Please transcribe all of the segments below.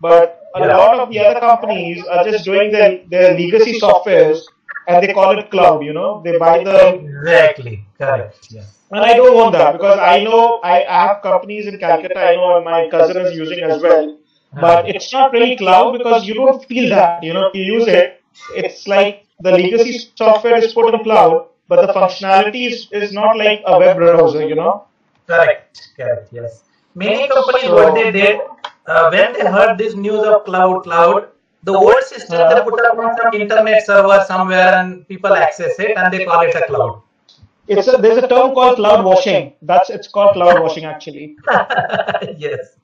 but a lot of the other companies are just doing their legacy softwares and they call it cloud. They buy the. Exactly, correct. Yes. And I don't want that because I know I have companies in Calcutta, I know, and my cousin is using as well. But it's not really cloud because you don't feel that. If you use it, it's like the legacy software is put in cloud, but the functionality is not like a web browser. Correct, yes. Many companies, what they did, when they heard this news of cloud, the old system they put up on some internet server somewhere and people access it and they call it a cloud. There's a term called cloud washing. It's called cloud washing actually. Yes.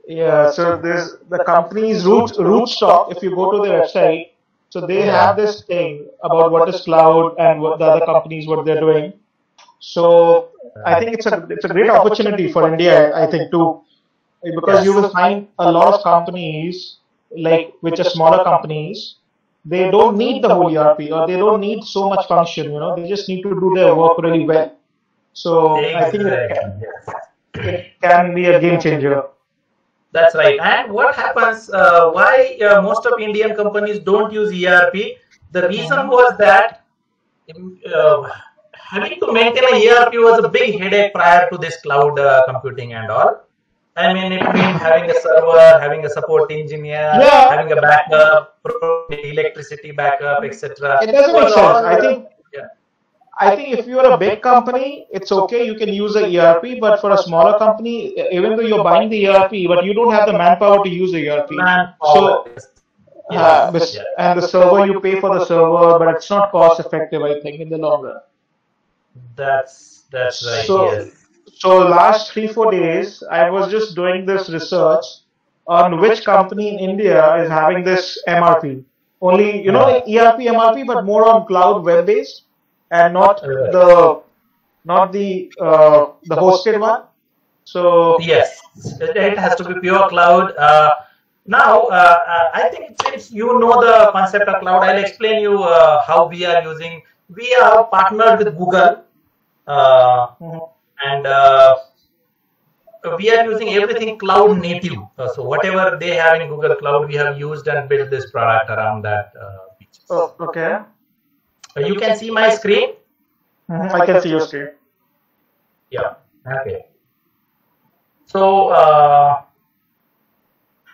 Yeah, so there's the company's Rootstock, if you go to their website, so they have this thing about what is cloud and what the other companies, what they're doing. So I think it's a great opportunity for India, I think too, because you will find a lot of companies, like which are smaller companies, they don't need the whole ERP or they don't need so much function, they just need to do their work really well. So I think it can be a game changer. That's right. And what happens, why most of Indian companies don't use ERP? The reason was that having to maintain a ERP was a big headache prior to this cloud computing and all. I mean, it means having a server, having a support engineer, having a backup, electricity backup, etc. It doesn't make sense. I think if you're a big company, it's okay, you can use a ERP, but for a smaller company, even though you're buying the ERP, but you don't have the manpower to use the ERP. And the server, you pay for the server, but it's not cost effective, I think, in the long run. That's right. So last 3-4 days, I was just doing this research on which company in India is having this MRP. Only, like ERP, MRP, but more on cloud web-based. And not the hosted one. So yes, it has to be pure cloud. Now, I think since you know the concept of cloud, I'll explain you how we are using. We are partnered with Google, and we are using everything cloud native. So whatever they have in Google Cloud, we have used and built this product around that feature. Oh, okay. You can see my screen? I can see your screen. Yeah, okay. So,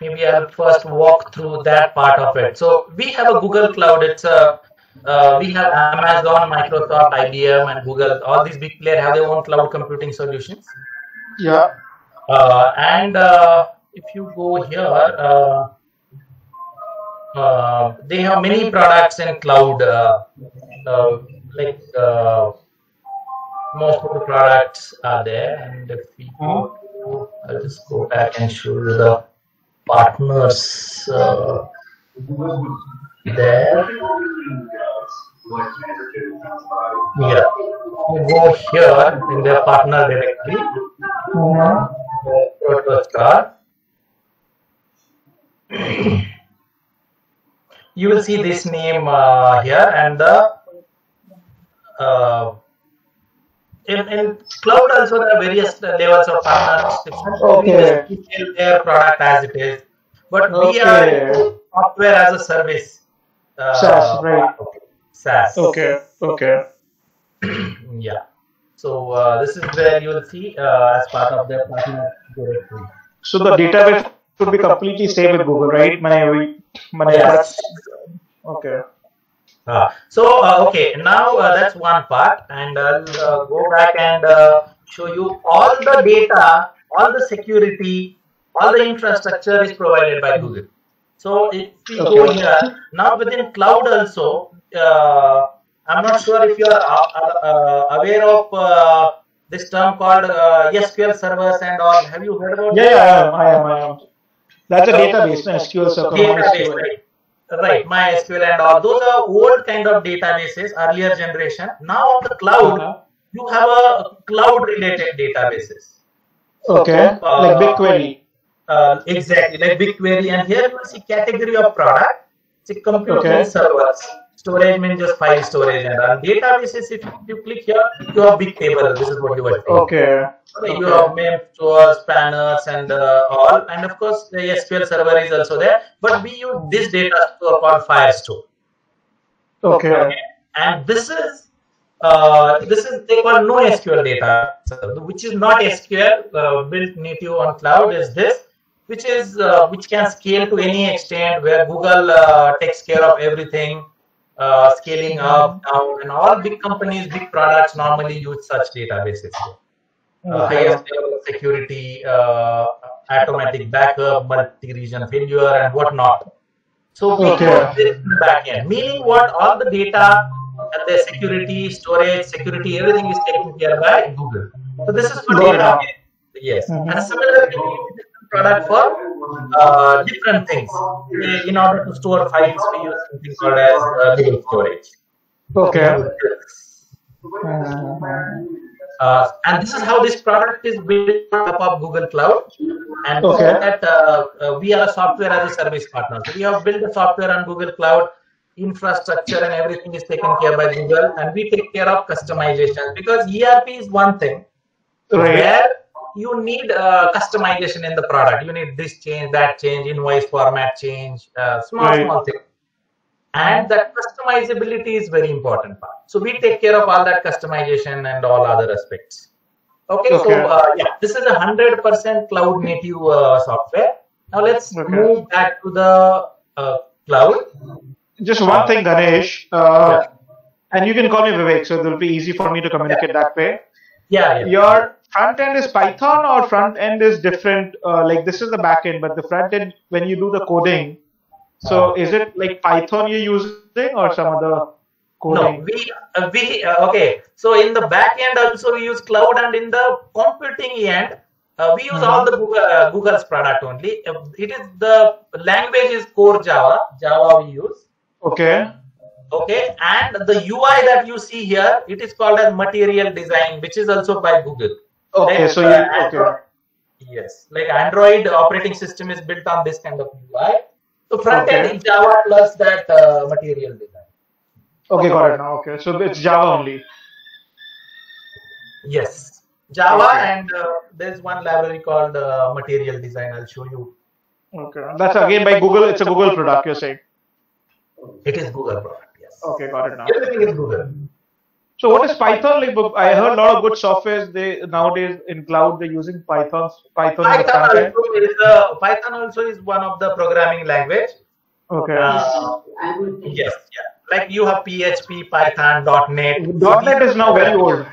maybe I'll first walk through that part of it. So, we have a Google Cloud. It's we have Amazon, Microsoft, IBM, and Google. All these big players have their own cloud computing solutions. Yeah. And if you go here, they have many products in cloud, most of the products are there. And if we go, I'll just go back and show you the partners there. Yeah, you go here in their partner directory. You will see this name here, and the in cloud also there are various levels of partnerships. Okay. We sell their product as it is, but we are software as a service. SaaS, right? SaaS. Okay. Yeah. So this is where you will see as part of their partner directory. So the database should be completely safe with Google, right? Yes. Okay. Okay, now that's one part, and I'll go back and show you all the data, all the security, all the infrastructure is provided by Google. So if we go here, now within cloud also, I'm not sure if you are aware of this term called SQL servers and all. Have you heard about it? Yeah, I am. That's a database, SQL server. Database, right, MySQL and all. Those are old kind of databases, earlier generation. Now on the cloud, you have a cloud-related databases. Okay, like BigQuery. Exactly, like BigQuery. And here you will see category of product. It's computing servers. Storage means just file storage, and on databases, if you click here, you have big table. This is what you are saying. Okay. Okay, you have mail stores, spanners, and all, and of course the SQL server is also there. But we use this data store called Firestore. Okay. And this is they call NoSQL data, which is not SQL built native on cloud. Is this, which which can scale to any extent, where Google takes care of everything, scaling up, down, and all big companies, big products normally use such databases. Highest level of security, automatic backup, multi-region failure, and whatnot. So we put this in the back end, meaning what, all the data and the security, storage, security, everything is taken care by Google. So this is for data. Yes. And similarly, we use this product for different things. In order to store files, we use something called as Google Storage. Okay. And this is how this product is built on top of Google Cloud. And that we are a software as a service partner. So we have built the software on Google Cloud, infrastructure and everything is taken care by Google, and we take care of customization, because ERP is one thing where you need customization in the product. You need this change, that change, invoice format change, small thing. And that customizability is very important part. So we take care of all that customization and all other aspects. Okay. So yeah, this is 100% cloud native software. Now let's move back to the cloud. Just one thing, Ganesh, and you can call me Vivek, so it will be easy for me to communicate that way. Your front end is Python, or front end is different? Like this is the back end, but the front end, when you do the coding, so is it like Python you're using or some other coding? No, okay. So in the back end also we use cloud, and in the computing end, we use all the Google's product only. It is the language is core Java. Java we use. Okay, and the UI that you see here, it is called as Material Design, which is also by Google. Okay, like, so Android, yes, like Android operating system is built on this kind of UI. So front end is Java plus that Material Design. Okay, got it now. Okay, so it's Java only. Yes, Java, and there's one library called Material Design. I'll show you. Okay, that's again by Google. It's a Google product, you're saying? It is Google product, yes. Okay, got it now. Everything is Google. So what is Python? Like, I heard a lot of good softwares. Nowadays in cloud they're using Python. Python also is one of the programming language. Okay. Yes, like you have PHP, Python, .NET. .NET is now very old.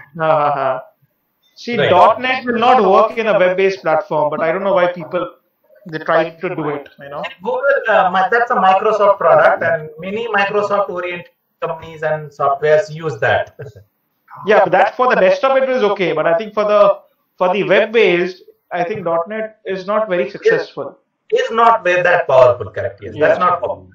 See, .NET will not work in a web-based platform, but I don't know why people they try to do it. You know, Google. That's a Microsoft product, and many Microsoft-oriented companies and softwares use that. Yeah, but that for the desktop it was okay, but I think for the web-based, I think .NET is not very successful. It's not that powerful, correct? Yes, that's not powerful.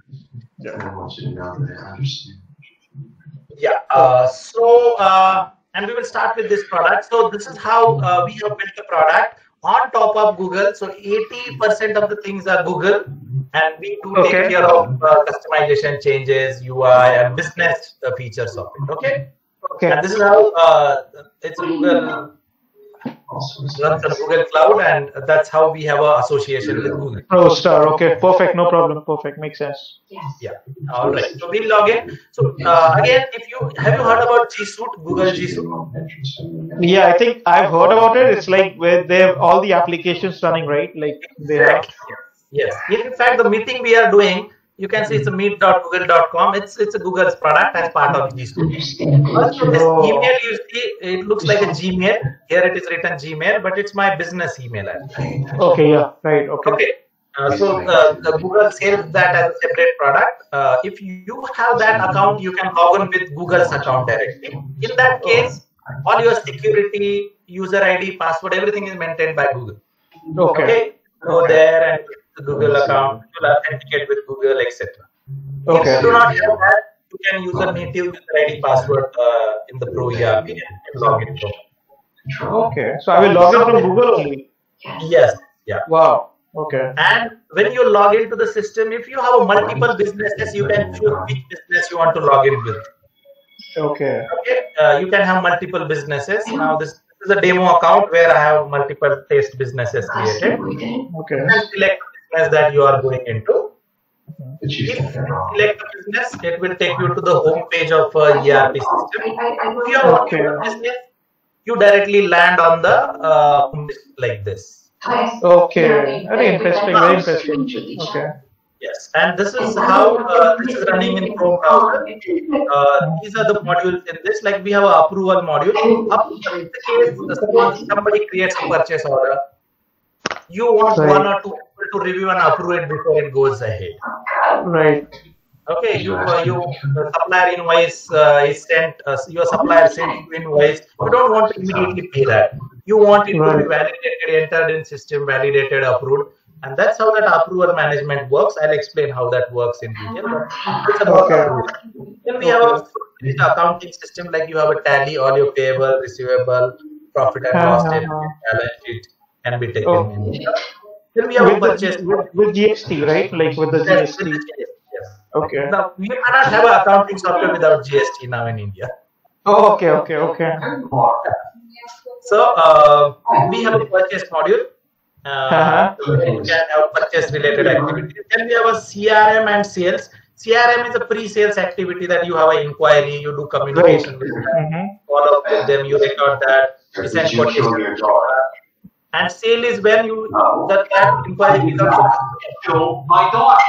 And we will start with this product. So this is how we have built the product on top of Google. So 80% of the things are Google, and we do take care of customization, changes, UI, and business features of it. Okay. And this is how it's Google runs on Google Cloud, and that's how we have an association with Google. ProStar. Okay, perfect. No problem. Perfect. Makes sense. Yeah. All right. So we'll log in. So again, have you heard about G Suite, Google G Suite? Yeah, I think I've heard about it. It's like where they have all the applications running, right? Like they are. Yes. In fact, the meeting we are doing, you can see it's a meet.google.com. It's a Google's product as part of G Suite. Also, this email you see, it looks like a Gmail. Here it is written Gmail, but it's my business email. Okay. Yeah. Right. Okay. So the Google sells that as a separate product. If you have that account, you can log in with Google's account directly. In that case, all your security, user ID, password, everything is maintained by Google. Okay. Go there and the Google account, you will authenticate with Google, etc. If you do not have that, you can use a native user ID password in the ProERP and log in. Okay. So I will log in from Google only. Yes. Yeah. Wow. Okay. And when you log into the system, if you have multiple businesses, you can choose which business you want to log in with. Okay. Okay, you can have multiple businesses. Now this is a demo account where I have multiple test businesses created. Okay. And select the business that you are going into. If you select the business, it will take you to the home page of ERP system. If you are Okay. business, you directly land on the like this. Okay. Very interesting. Very interesting. Okay. Yes, and this is how this is running in Chrome browser. These are the modules in this. Like we have an approval module. In the case suppose somebody creates a purchase order, you want one or two people to review and approve it before it goes ahead. Right. Okay, the supplier invoice is sent. Your supplier sent you invoice. You don't want to immediately pay that. You want it to be validated, entered in system, validated, approved. And that's how that approval management works. I'll explain how that works in detail. Then we have a accounting system, like you have a tally, all your payable, receivable, profit and loss statement, balance sheet can be taken in. Then we have a purchase with GST, right? Like with the GST. Yes. Okay. Now we cannot have an accounting software without GST now in India. Oh, okay, okay, okay. So we have a purchase module. You can have purchase related activities. Then we have a CRM and sales. CRM is a pre-sales activity that you have an inquiry, you do communication with them, follow up with them, you record that, you send quotation. And sale is when you that inquiry becomes my daughter.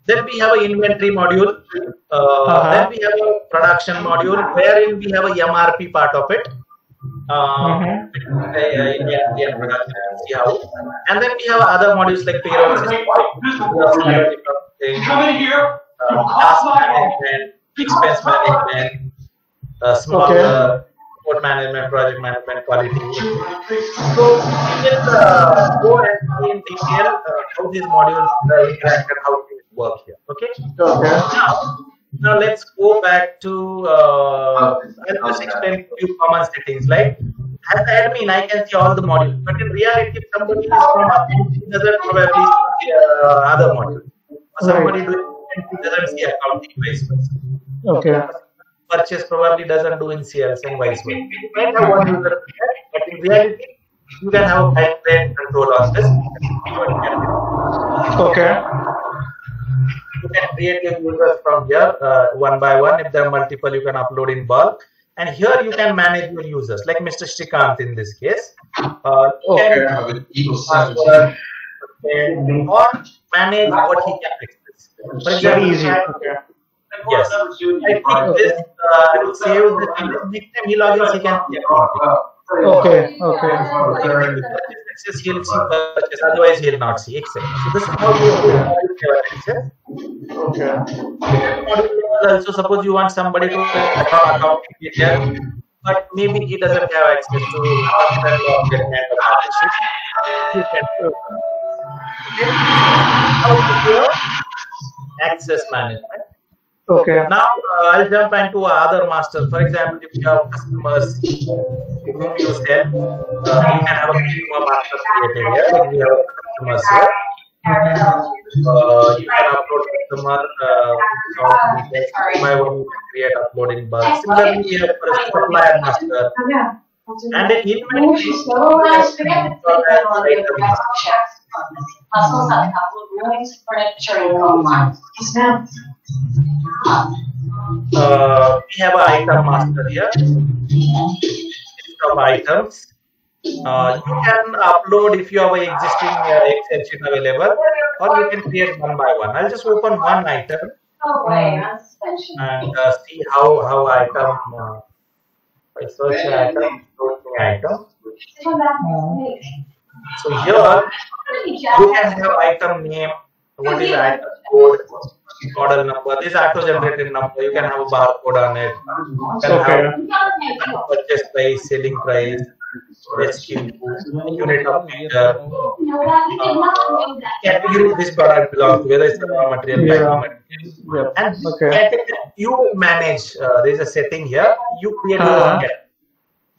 Then we have an inventory module. Then we have a production module wherein we have a MRP part of it. And then we have other modules like payroll system, task management, expense management, small report management, project management, quality. So we can go and see in detail how these modules interact and how things work here. Okay. Now let's go back to I'll just explain a few common settings. Like as the admin, I can see all the modules, but in reality, if somebody is from accounting, doesn't probably see other modules. Somebody doesn't see accounting, vice versa. Okay. Purchase probably doesn't do in sales and vice versa. You might have one user, but in reality, you can have a fine-grained control on this. Okay. You can create your users from here one by one. If there are multiple, you can upload in bulk. And here you can manage your users, like Mr. Shrikant in this case. You can password, or manage what he can access. For example, very easy. Yes. I think this I will save the thing. Next time he logins, he can see account. Okay. He'll see purchase, otherwise he'll not see, etc. So this is how you access. Also, suppose you want somebody to account here, but maybe he doesn't have access to you can how to do access management. Okay. Now I'll jump into other master. For example, if you have customers whom you sell, you can have a customer master created here. Like we have customers here. You can upload customer my one create uploading bulk. Similarly, we have a supplier master. And in inventory, we have an item master here. List of items. You can upload if you have an existing Excel sheet available, or you can create one by one. I'll just open one item and see how item. I search item, item. So here you can have item name. What is item code? Model number. This auto-generated number. You can have a barcode on it. You can have purchase price, selling price, SKU, unit of measure. Category this product belongs to, whether it's a raw material, and you manage. There is a setting here. You create your own category.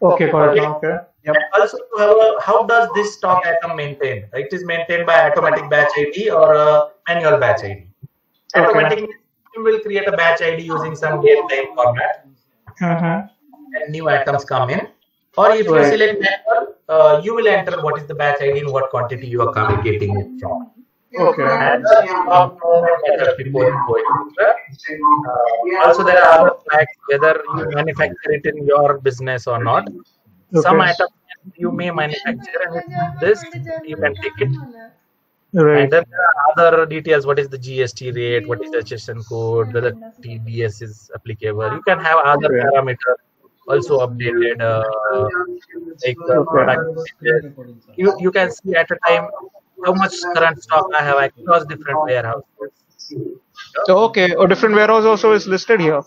Okay, got it. Okay. Okay. Yep. And also, you have how does this stock item maintained? It is maintained by automatic batch ID or a manual batch ID. Automatic Okay. system will create a batch ID using some date time format, Mm-hmm. and new items come in. Or if you Right. select manual, you will enter what is the batch ID and what quantity you are communicating it from. Okay. And stock movement method before you go, etc. Also, there are other flags whether you manufacture it in your business or not. Some Okay. items you may manufacture, and with this you can take it. Right. And then there are other details: what is the GST rate, what is the HSN code, whether TDS is applicable. You can have other Okay. parameters also updated, like product images. You can see at a time how much current stock I have across different warehouses. Okay. Oh, different warehouse also is listed here.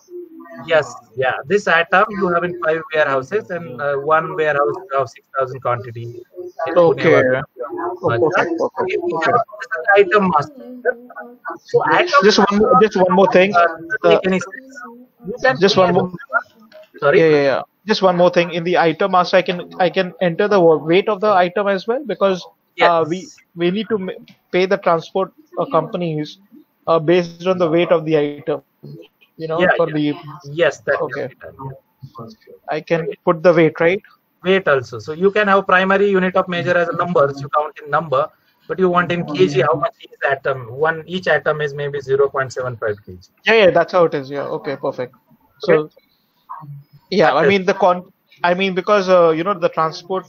Yes, yeah. This item you have in 5 warehouses, and one warehouse you have 6,000 quantity in Pune. Okay. Work. Oh, perfect. Perfect. If you Okay. have this is item master. So item Just one more thing. doesn't make any sense. You can Just one more. sorry. Yeah. Just one more thing. In the item master, I can enter the weight of the item as well, because Yes. we need to pay the transport companies based on the weight of the item. You know, Yeah, for yeah. the Yes, that okay. can be done. I can put the weight, right? Weight also. So you can have primary unit of measure as a numbers. You count in number, but you want in kg how much is atom. Each atom is maybe 0.75 kg. Yeah. That's how it is. Yeah. Okay. Perfect. So yeah, I mean because you know, the transport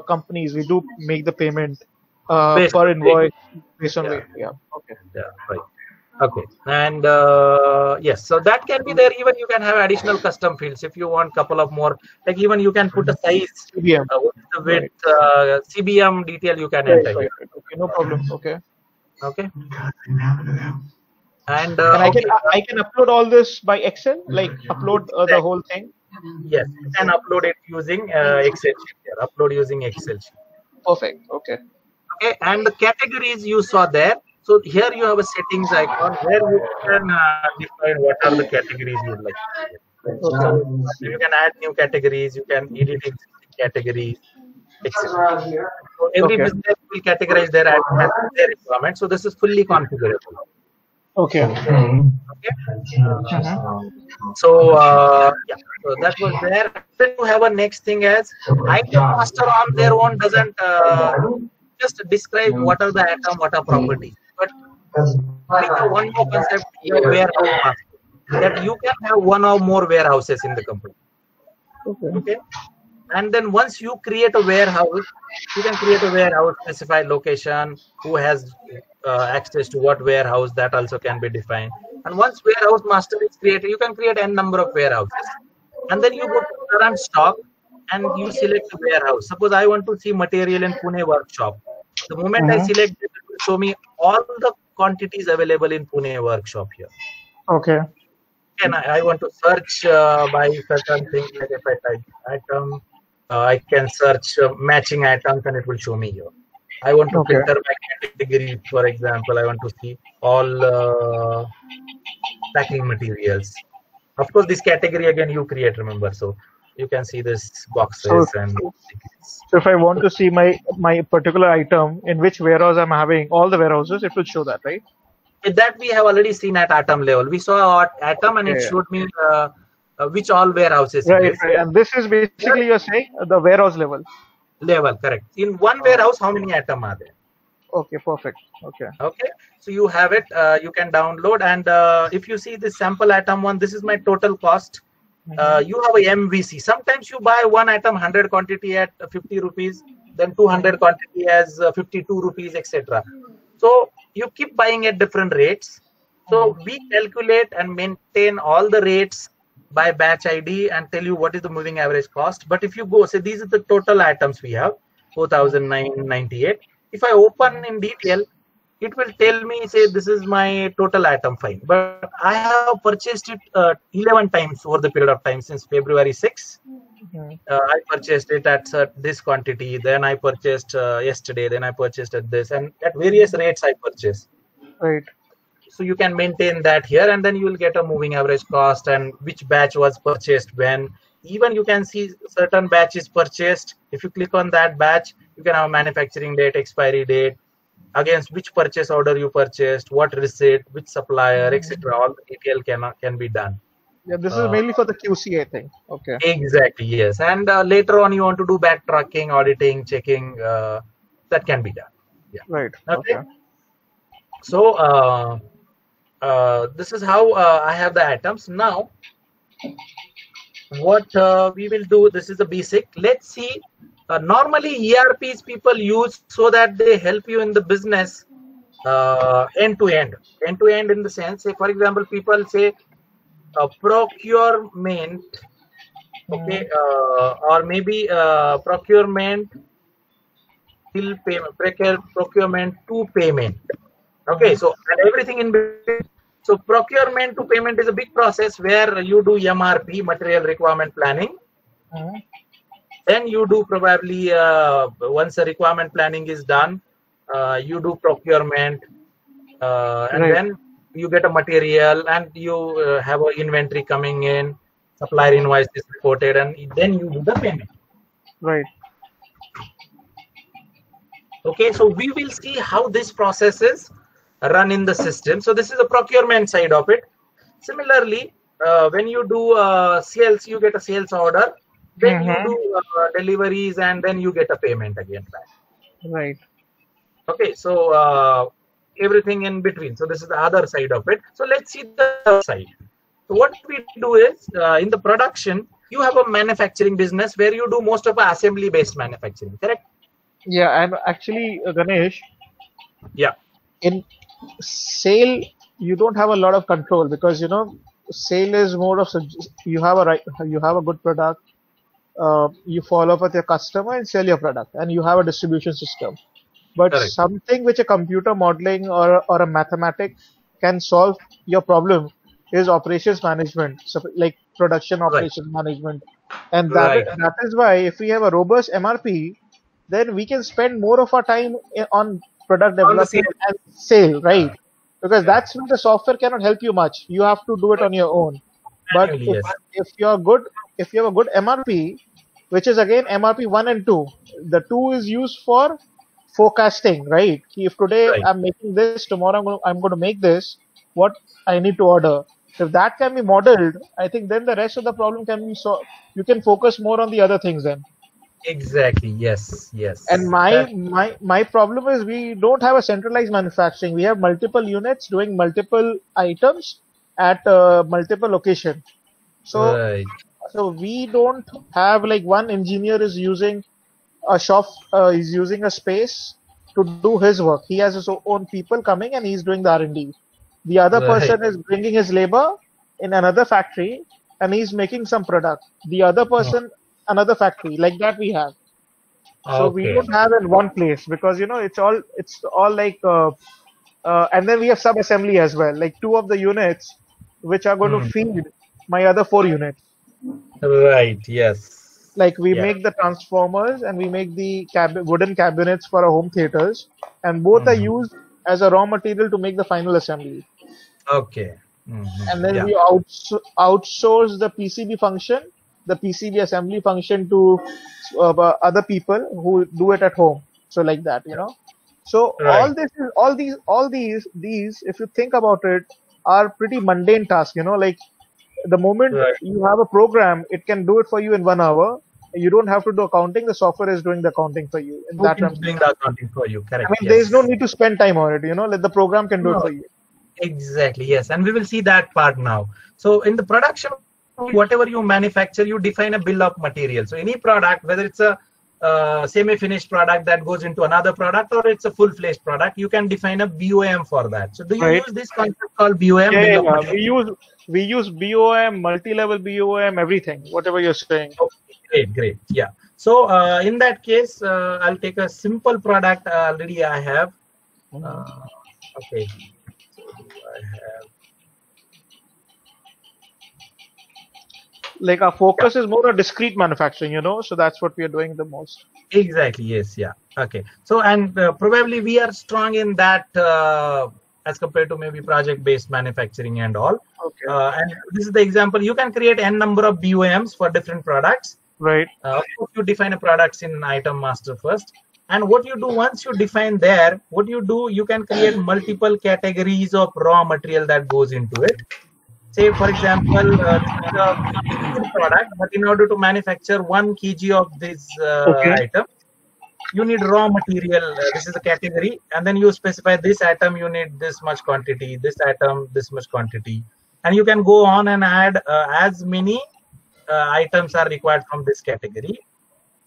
companies, we do make the payment Based per on invoice based on Yeah. weight. Yeah. Okay. Yeah, right. Okay, and yes, so that can be there. Even you can have additional custom fields if you want couple of more. Like even you can put a size, CBM. what is the width, Right. CBM detail you can Right. enter here. Okay. No problem. Okay. Okay, and And okay, I can upload all this by Excel, like upload the whole thing. yes, you can upload it using Excel sheet here. Upload using Excel sheet. Perfect. Okay. Okay, and the categories you saw there. So here you have a settings icon where you can define what are the categories you would like. So you can add new categories, you can edit existing categories, etc. So every Okay. business will categorize their requirement. So this is fully configurable. Okay. Okay. So yeah, so that was there. Then you have a next thing as item master on their own doesn't just describe what are the item, what are properties, but we have one more concept, warehouse master, that you can have one or more warehouses in the company. Okay. And then once you create a warehouse, you can create a warehouse, specify location, who has access to what warehouse, that also can be defined. And once warehouse master is created, you can create n number of warehouses. And then you go to current stock and you select the warehouse. Suppose I want to see material in Pune workshop. The moment I select it, it will show me all the quantities available in Pune workshop here. Okay. And I want to search by certain things, like if I type item, I can search matching items and it will show me here. I want to filter by category, for example. I want to see all packing materials. Of course, this category again you create, remember. So you can see this boxes and. So if I want to see my particular item in which warehouse I'm having, all the warehouses, it will show that, right? That we have already seen at atom level. We saw atom and it showed me which all warehouses. Right. And this is basically, you're saying, the warehouse level. Correct. In one warehouse, how many items are there? Okay, perfect. Okay. So you have it. You can download, and if you see this sample item one, this is my total cost. You have a MVC. Sometimes you buy one item 100 quantity at 50 rupees, then 200 quantity as 52 rupees, etc. So you keep buying at different rates. So we calculate and maintain all the rates by batch ID and tell you what is the moving average cost. But if you go, say these are the total items we have, 4,998. If I open in detail, it will tell me, say this is my total item fine. But I have purchased it 11 times over the period of time since February 6. I purchased it at this quantity. Then I purchased yesterday. Then I purchased at this, and at various rates I purchased. Right. So you can maintain that here, and then you will get a moving average cost and which batch was purchased when. even you can see certain batch is purchased. If you click on that batch, you can have manufacturing date, expiry date, against which purchase order you purchased, what receipt, which supplier, etc. All the detail can be done. Yeah, this is mainly for the QC, I think. Okay. Exactly, yes. And later on, you want to do backtracking, auditing, checking. That can be done. Yeah. Right. Okay. So this is how I have the items. Now, what we will do, this is the basic. Let's see. Normally, ERPs people use so that they help you in the business end to end. End to end in the sense, say, for example, people say procurement, okay, or maybe procurement till payment, procurement to payment. Okay, so and everything in between. So procurement to payment is a big process where you do MRP, material requirement planning. Then you do probably once the requirement planning is done, you do procurement, and then you get a material, and you have an inventory coming in, supplier invoice is reported, and then you do the payment. Right. Okay, so we will see how this process is run in the system. So this is the procurement side of it. Similarly, when you do sales, you get a sales order, then you do deliveries, and then you get a payment again back. Right. Okay, so everything in between. So this is the other side of it. So let's see the other side. So what we do is in the production, you have a manufacturing business where you do most of the assembly based manufacturing, correct? Yeah, and actually, Ganesh. Yeah. In sale, you don't have a lot of control because sale is more of you have a good product, you follow up with your customer and sell your product, and you have a distribution system. But Correct. something which a computer modeling or a mathematic can solve your problem is operations management, so like production operations management, and that is why if we have a robust MRP, then we can spend more of our time on product development and sale, right? Because that's when the software cannot help you much. You have to do it on your own. But if you have a good MRP, which is again MRP 1 and 2, the 2 is used for forecasting, right? If today I'm making this, tomorrow I'm going to make this, what I need to order. If that can be modeled, I think then the rest of the problem can be solved. You can focus more on the other things then. Exactly. Yes. Yes. And my problem is we don't have a centralized manufacturing. We have multiple units doing multiple items at multiple locations. So so we don't have like one engineer is using a shop, is using a space to do his work. He has his own people coming and he's doing the R&D. The other person is bringing his labor in another factory and he's making some product. The other person another factory, like that we have. So we don't have in one place because it's all like and then we have sub assembly as well, like 2 of the units which are going to feed my other 4 units. Right. Yes. Like we make the transformers and we make the wooden cabinets for our home theaters, and both are used as a raw material to make the final assembly. Okay. And then we outsource the PCB function, the PCB assembly function to other people who do it at home. So like that, So all these, if you think about it, are pretty mundane tasks. Like the moment you have a program, it can do it for you in 1 hour. You don't have to do accounting. The software is doing the accounting for you. Doing the accounting for you. Correct. I mean, there is no need to spend time on it. Like the program can do it for you. Exactly. Yes, and we will see that part now. So in the production, whatever you manufacture, you define a bill of material. So any product, whether it's a semi-finished product that goes into another product or it's a full-fledged product, you can define a BOM for that. So do you use this concept called BOM? We use BOM, multi-level BOM, everything, whatever you're saying. Okay, great. Yeah. So in that case, I'll take a simple product already I have. Okay. I have. Like our focus is more on discrete manufacturing, so that's what we are doing the most. Exactly. Yes. Yeah. Okay. So and probably we are strong in that as compared to maybe project-based manufacturing and all. Okay. And this is the example. You can create n number of BOMs for different products. Right. Of course, you define a products in item master first. And what you do once you define there, what you do, you can create multiple categories of raw material that goes into it. Say, for example, this is a food product, but in order to manufacture 1 kg of this item, you need raw material. This is a category, and then you specify this item, you need this much quantity, this item, this much quantity. And you can go on and add as many items are required from this category.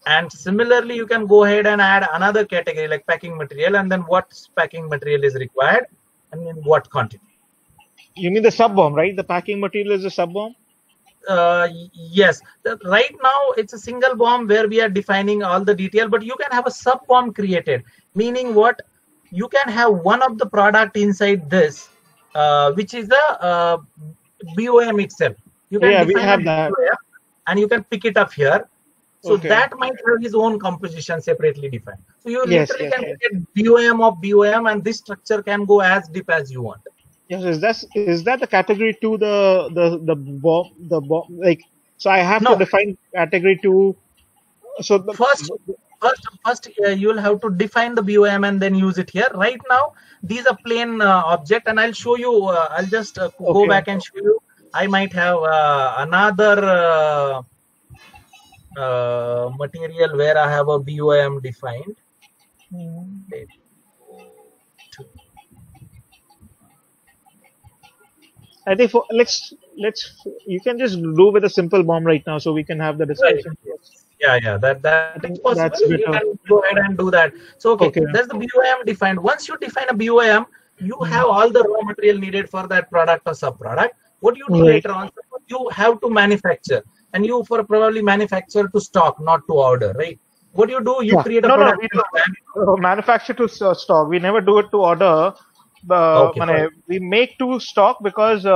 And similarly, you can go ahead and add another category like packing material, and then what packing material is required and in what quantity. You mean the sub-BOM, right? The packing material is a sub-BOM? Yes. Right now, it's a single BOM where we are defining all the detail, but you can have a sub-BOM created, meaning what? You can have one of the product inside this, which is the BOM itself. You can we have that. BOM, and you can pick it up here. So that might have its own composition separately defined. So you literally can get BOM of BOM, and this structure can go as deep as you want. Yes, is that the category 2, the BOM, like, so I have to define category 2. So the first you'll have to define the BOM and then use it here. Right now, these are plain object, and I'll show you. I'll just go back and show you. I might have another material where I have a BOM defined. I think let's you can just do with a simple BOM right now, so we can have the discussion. Right. Yeah, that is possible. You can go ahead and do that. So there's the BOM defined. Once you define a BOM, you have all the raw material needed for that product or sub product. What you do later on, you have to manufacture, and you probably manufacture to stock, not to order, right? What do? You create a product. Manufacture to stock. We never do it to order. We make to stock because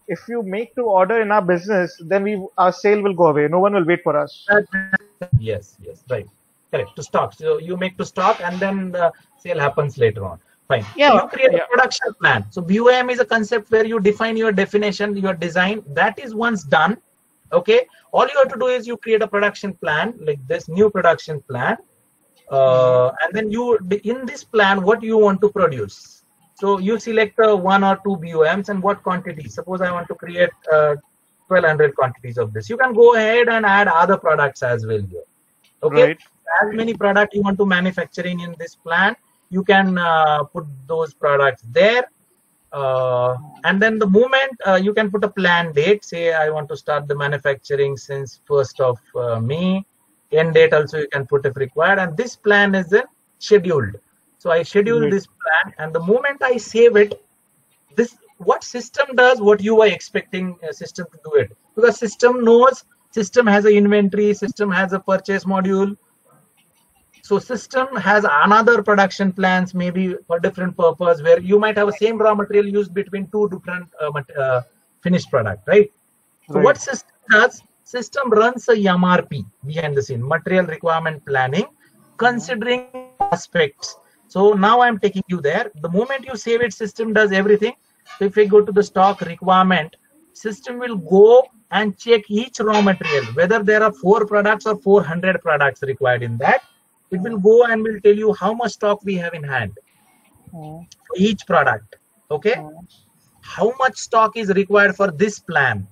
if you make to order in our business, then our sale will go away. No one will wait for us. Yes, right, correct. To stock. So you make to stock, and then the sale happens later on. Fine. So you create a production plan. So BOM is a concept where you define your definition, your design. That is once done. Okay. All you have to do is you create a production plan like this, new production plan, and then in this plan, what you want to produce. So you select 1 or 2 BOMs and what quantity. Suppose I want to create 1200 quantities of this. You can go ahead and add other products as well here. Okay. Right. As many products you want to manufacturing in this plan, you can put those products there. And then the moment you can put a plan date. Say I want to start the manufacturing since 1st of May. End date also you can put if required. And this plan is then scheduled. So I schedule this plan, and the moment I save it, what system does what you are expecting a system to do it. Because system knows, system has an inventory, system has a purchase module. So system has another production plans, maybe for different purpose, where you might have the same raw material used between 2 different finished product, right? So what system does? System runs a MRP behind the scene, material requirement planning, considering aspects. So now I'm taking you there. The moment you save it, system does everything. So if I go to the stock requirement, system will go and check each raw material, whether there are 4 products or 400 products required in that. It will go and will tell you how much stock we have in hand for each product. Okay. How much stock is required for this plan?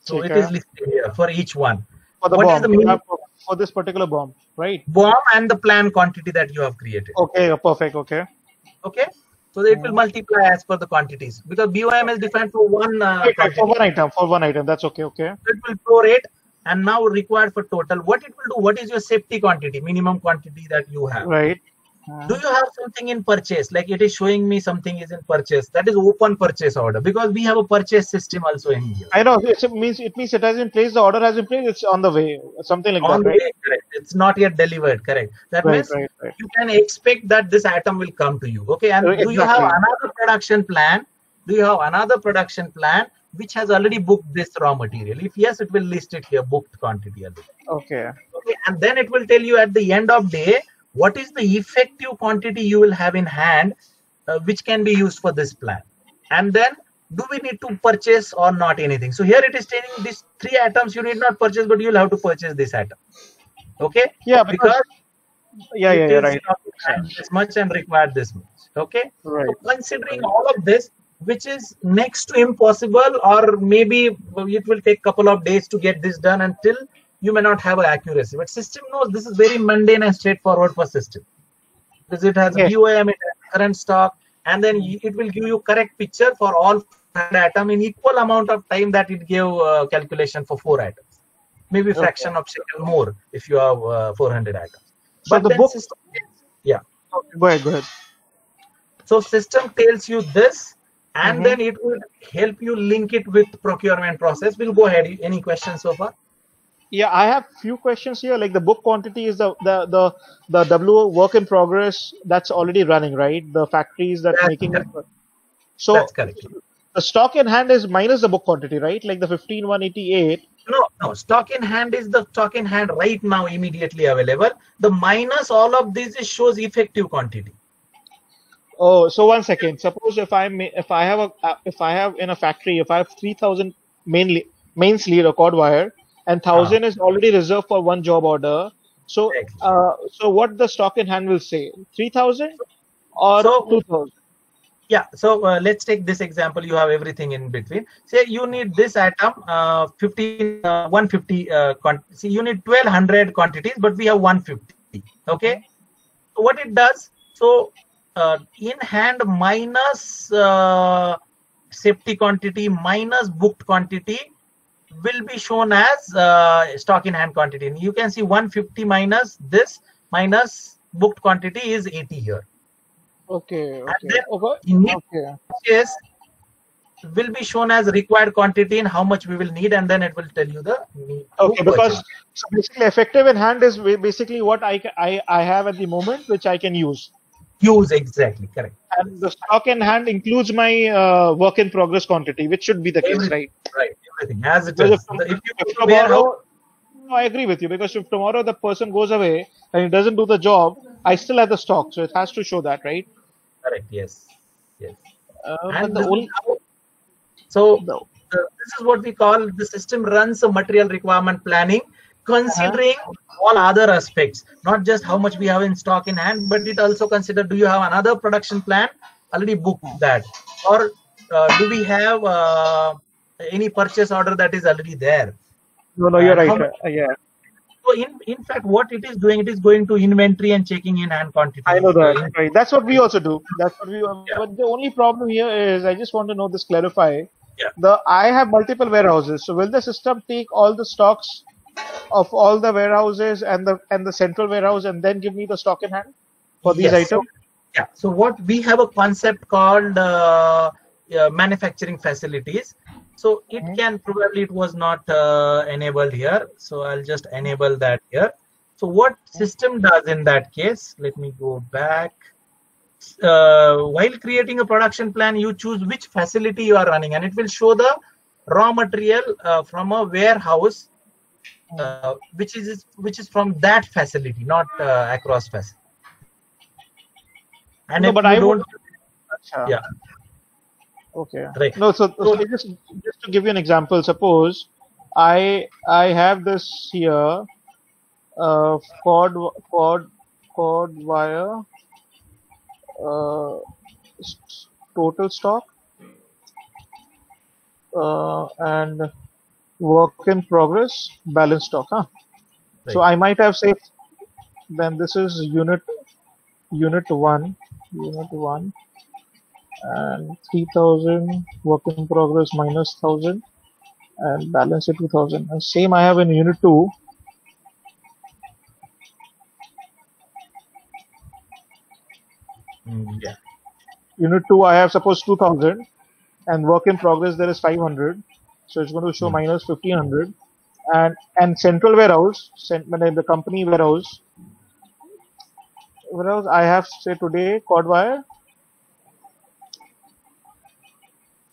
So it is listed here for each one. For the BOM, for this particular BOM, right? BOM and the plan quantity that you have created. Okay, perfect. Okay. So it will multiply as per the quantities, because BOM is defined for one for one item. That's okay. So it will prorate, and now required for total. What it will do? What is your safety quantity, minimum quantity that you have? Right. Do you have something in purchase? Like it is showing me something is in purchase. That is open purchase order, because we have a purchase system also in here. I know. It means it has in place. The order has in place. It's on the way. Something like that. Right? Correct. It's not yet delivered. Correct. That means you can expect that this item will come to you. Okay. And do you have another production plan? Do you have another production plan which has already booked this raw material? If yes, it will list it here, booked quantity. Okay. And then it will tell you at the end of day, what is the effective quantity you will have in hand which can be used for this plan. And then, do we need to purchase or not anything? So here it is telling these 3 items you need not purchase, but you'll have to purchase this item. Okay? Yeah, Because yeah, it is right. this much and required this much. Okay? Right. So considering all of this, which is next to impossible, or maybe it will take couple of days to get this done, until you may not have accuracy. But system knows this is very mundane and straightforward for system, because it has Yes. BOM, it has current stock, and then it will give you correct picture for all item in equal amount of time that it gave calculation for 4 items. Maybe fraction of second more if you have 400 items. So But the then book. system, yeah. Go ahead. Go ahead. So system tells you this, and then it will help you link it with procurement process. We'll go ahead. Any questions so far? Yeah, I have few questions here. Like the book quantity is the W work in progress that's already running, right? The factories that That's making it. correct. So That's correct. the stock in hand is minus the book quantity, right? Like the 15,188. No. Stock in hand is the stock in hand right now immediately available. The minus all of this is shows effective quantity. Oh, so 1 second. Suppose if I have in a factory, if I have 3,000 mains lead or cord wire, and 1,000 is already reserved for one job order. So Exactly. so what the stock in hand will say? 3,000 or So 2,000? yeah, so let's take this example. You have everything in between. Say you need this item, 150. See, you need 1,200 quantities, but we have 150. Okay. So what it does? So in hand minus safety quantity minus booked quantity will be shown as stock in hand quantity. And you can see 150 minus this minus booked quantity is 80 here. Okay. And Okay. then Okay. immediate Okay. purchase will be shown as required quantity and how much we will need, and then it will tell you the need to Okay. Because purchase. so basically effective in hand is basically what I have at the moment, which I can use. Use exactly correct. And the stock in hand includes my work in progress quantity, which should be the case, Everything, right? right? Everything as it Because is. If you go to warehouse, tomorrow, no, I agree with you. Because if tomorrow the person goes away and he doesn't do the job, I still have the stock, so it has to show that, right? correct. Yes. Yes. But And the this is only how, so no. this is what we call the system runs a material requirement planning, considering all other aspects, not just how much we have in stock in hand, but it also consider, do you have another production plan already booked that, or do we have any purchase order that is already there? No, you're And how right. much, Yeah, so in fact, what it is doing, it is going to inventory and checking in hand quantity. I know that. Right. That's what we also do. That's what we. Yeah. But the only problem here is, I just want to know this. Clarify. Yeah. I have multiple warehouses. So will the system take all the stocks of all the warehouses and the central warehouse and then give me the stock in hand for these Yes. items? Yeah. So what we have a concept called manufacturing facilities. So it can probably, it was not enabled here. So I'll just enable that here. So what system does in that case? Let me go back. While creating a production plan, you choose which facility you are running, and it will show the raw material from a warehouse, which is from that facility, not across facility. And No, if but you I don't, Achha. yeah, Okay. right. No, so I just to give you an example, suppose I have this here, cord wire, total stock, and work in progress, balance stock, huh? So Right. I might have said, then this is unit one, and 3,000 work in progress minus 1,000 and balance it 2,000. And same I have in unit 2. Yeah. Unit 2 I have suppose 2,000 and work in progress there is 500. So it's going to show minus 1,500. And central warehouse, the company warehouse I have say today cord wire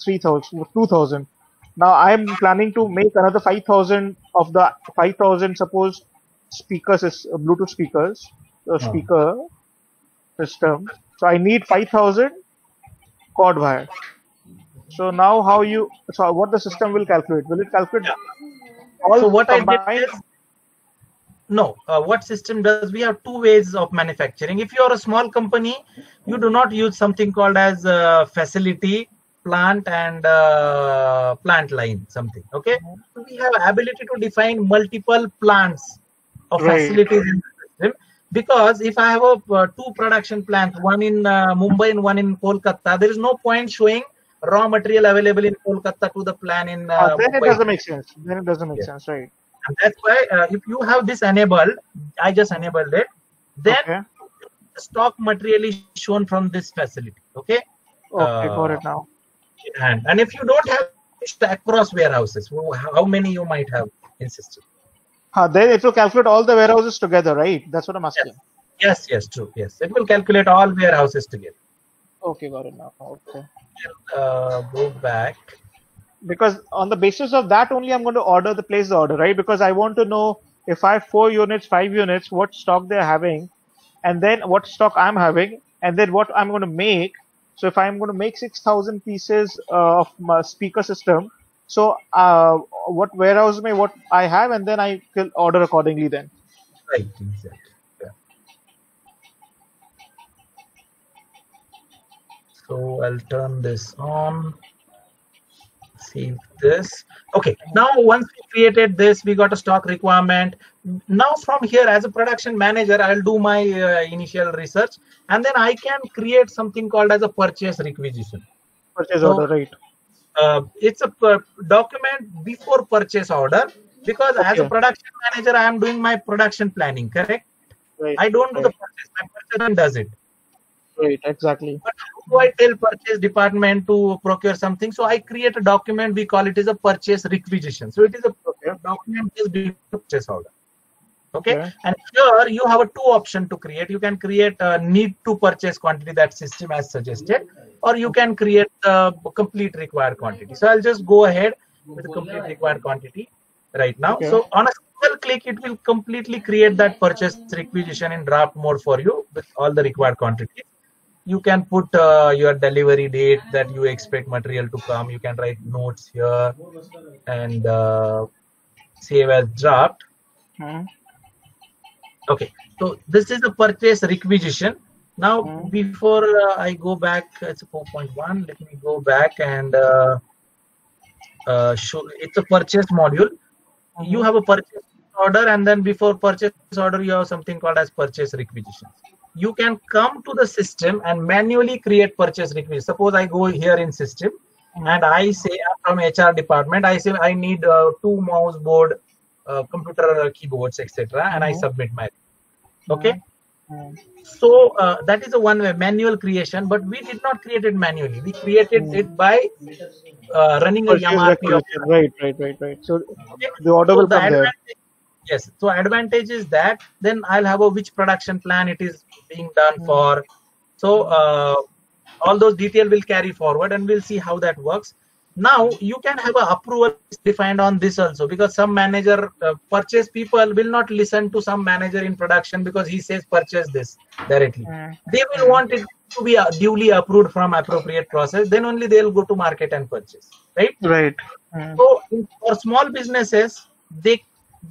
3,000, 2,000. Now I am planning to make another 5,000 of the 5,000 suppose speakers is Bluetooth speakers, speaker system. So I need 5,000 Quad wire. So now how you, so what the system will calculate? Will it calculate Yeah. all So what I did combined? is, no, what system does, we have two ways of manufacturing. If you are a small company, you do not use something called as facility, plant, and plant line, something. Okay, so we have ability to define multiple plants or Right. facilities in the system, because if I have a two production plants, one in Mumbai and one in Kolkata, there is no point showing raw material available in Kolkata to the plant in Then it Mumbai. doesn't make sense. Then it doesn't make Yes. sense, right? And that's why if you have this enabled, I just enabled it, then Okay. the stock material is shown from this facility. Okay. Okay, got it now. And if you don't have across warehouses, how many you might have in system? Then it will calculate all the warehouses together, right? That's what I'm asking. Yes, true. Yes, it will calculate all warehouses together. Okay, got it now. Okay. Go back. Because on the basis of that only, I'm going to place the order, right? Because I want to know if I have 4 units, 5 units, what stock they're having, and then what stock I'm having, and then what I'm going to make. So if I'm going to make 6,000 pieces of my speaker system, so what warehouse may what I have, and then I will order accordingly then. Right, exactly. Yeah. So I'll turn this on. Save this. Okay, now once we created this, we got a stock requirement. Now from here, as a production manager, I'll do my initial research, and then I can create something called as a purchase requisition. Purchase So, order, right? It's a document before purchase order, because as a Okay. production manager, I am doing my production planning, correct? Right. I don't do the Right. purchase, my purchase does it. Right. Exactly. But how do I tell purchase department to procure something? So I create a document, we call it as a purchase requisition. So it is a Okay. document is before purchase order. Okay. Okay. And here you have a two option to create. You can create a need to purchase quantity, that system has suggested, or you can create the complete required quantity. So I'll just go ahead with the complete required quantity right now. Okay. So on a single click, it will completely create that purchase requisition in draft mode for you with all the required quantities. You can put your delivery date that you expect material to come. You can write notes here and save as draft. Hmm. Okay, so this is a purchase requisition. Now, before I go back, it's a 4.1. Let me go back and show. It's a purchase module. You have a purchase order, and then before purchase order, you have something called as purchase requisitions. You can come to the system and manually create purchase requisition. Suppose I go here in system, and I say from HR department, I say I need 2 mouse board, computer keyboards, etc., and I submit my. Okay. So that is a one way manual creation, but we did not create it manually. We created it by running a Purchase YAML. right. So the order will come there. Yes. So advantage is that then I'll have a which production plan it is being done for. So all those detail will carry forward, and we'll see how that works. Now you can have a approval defined on this also, because some manager purchase people will not listen to some manager in production because he says purchase this directly. They will want it to be duly approved from appropriate process. Then only they'll go to market and purchase. Right. Right. So for small businesses,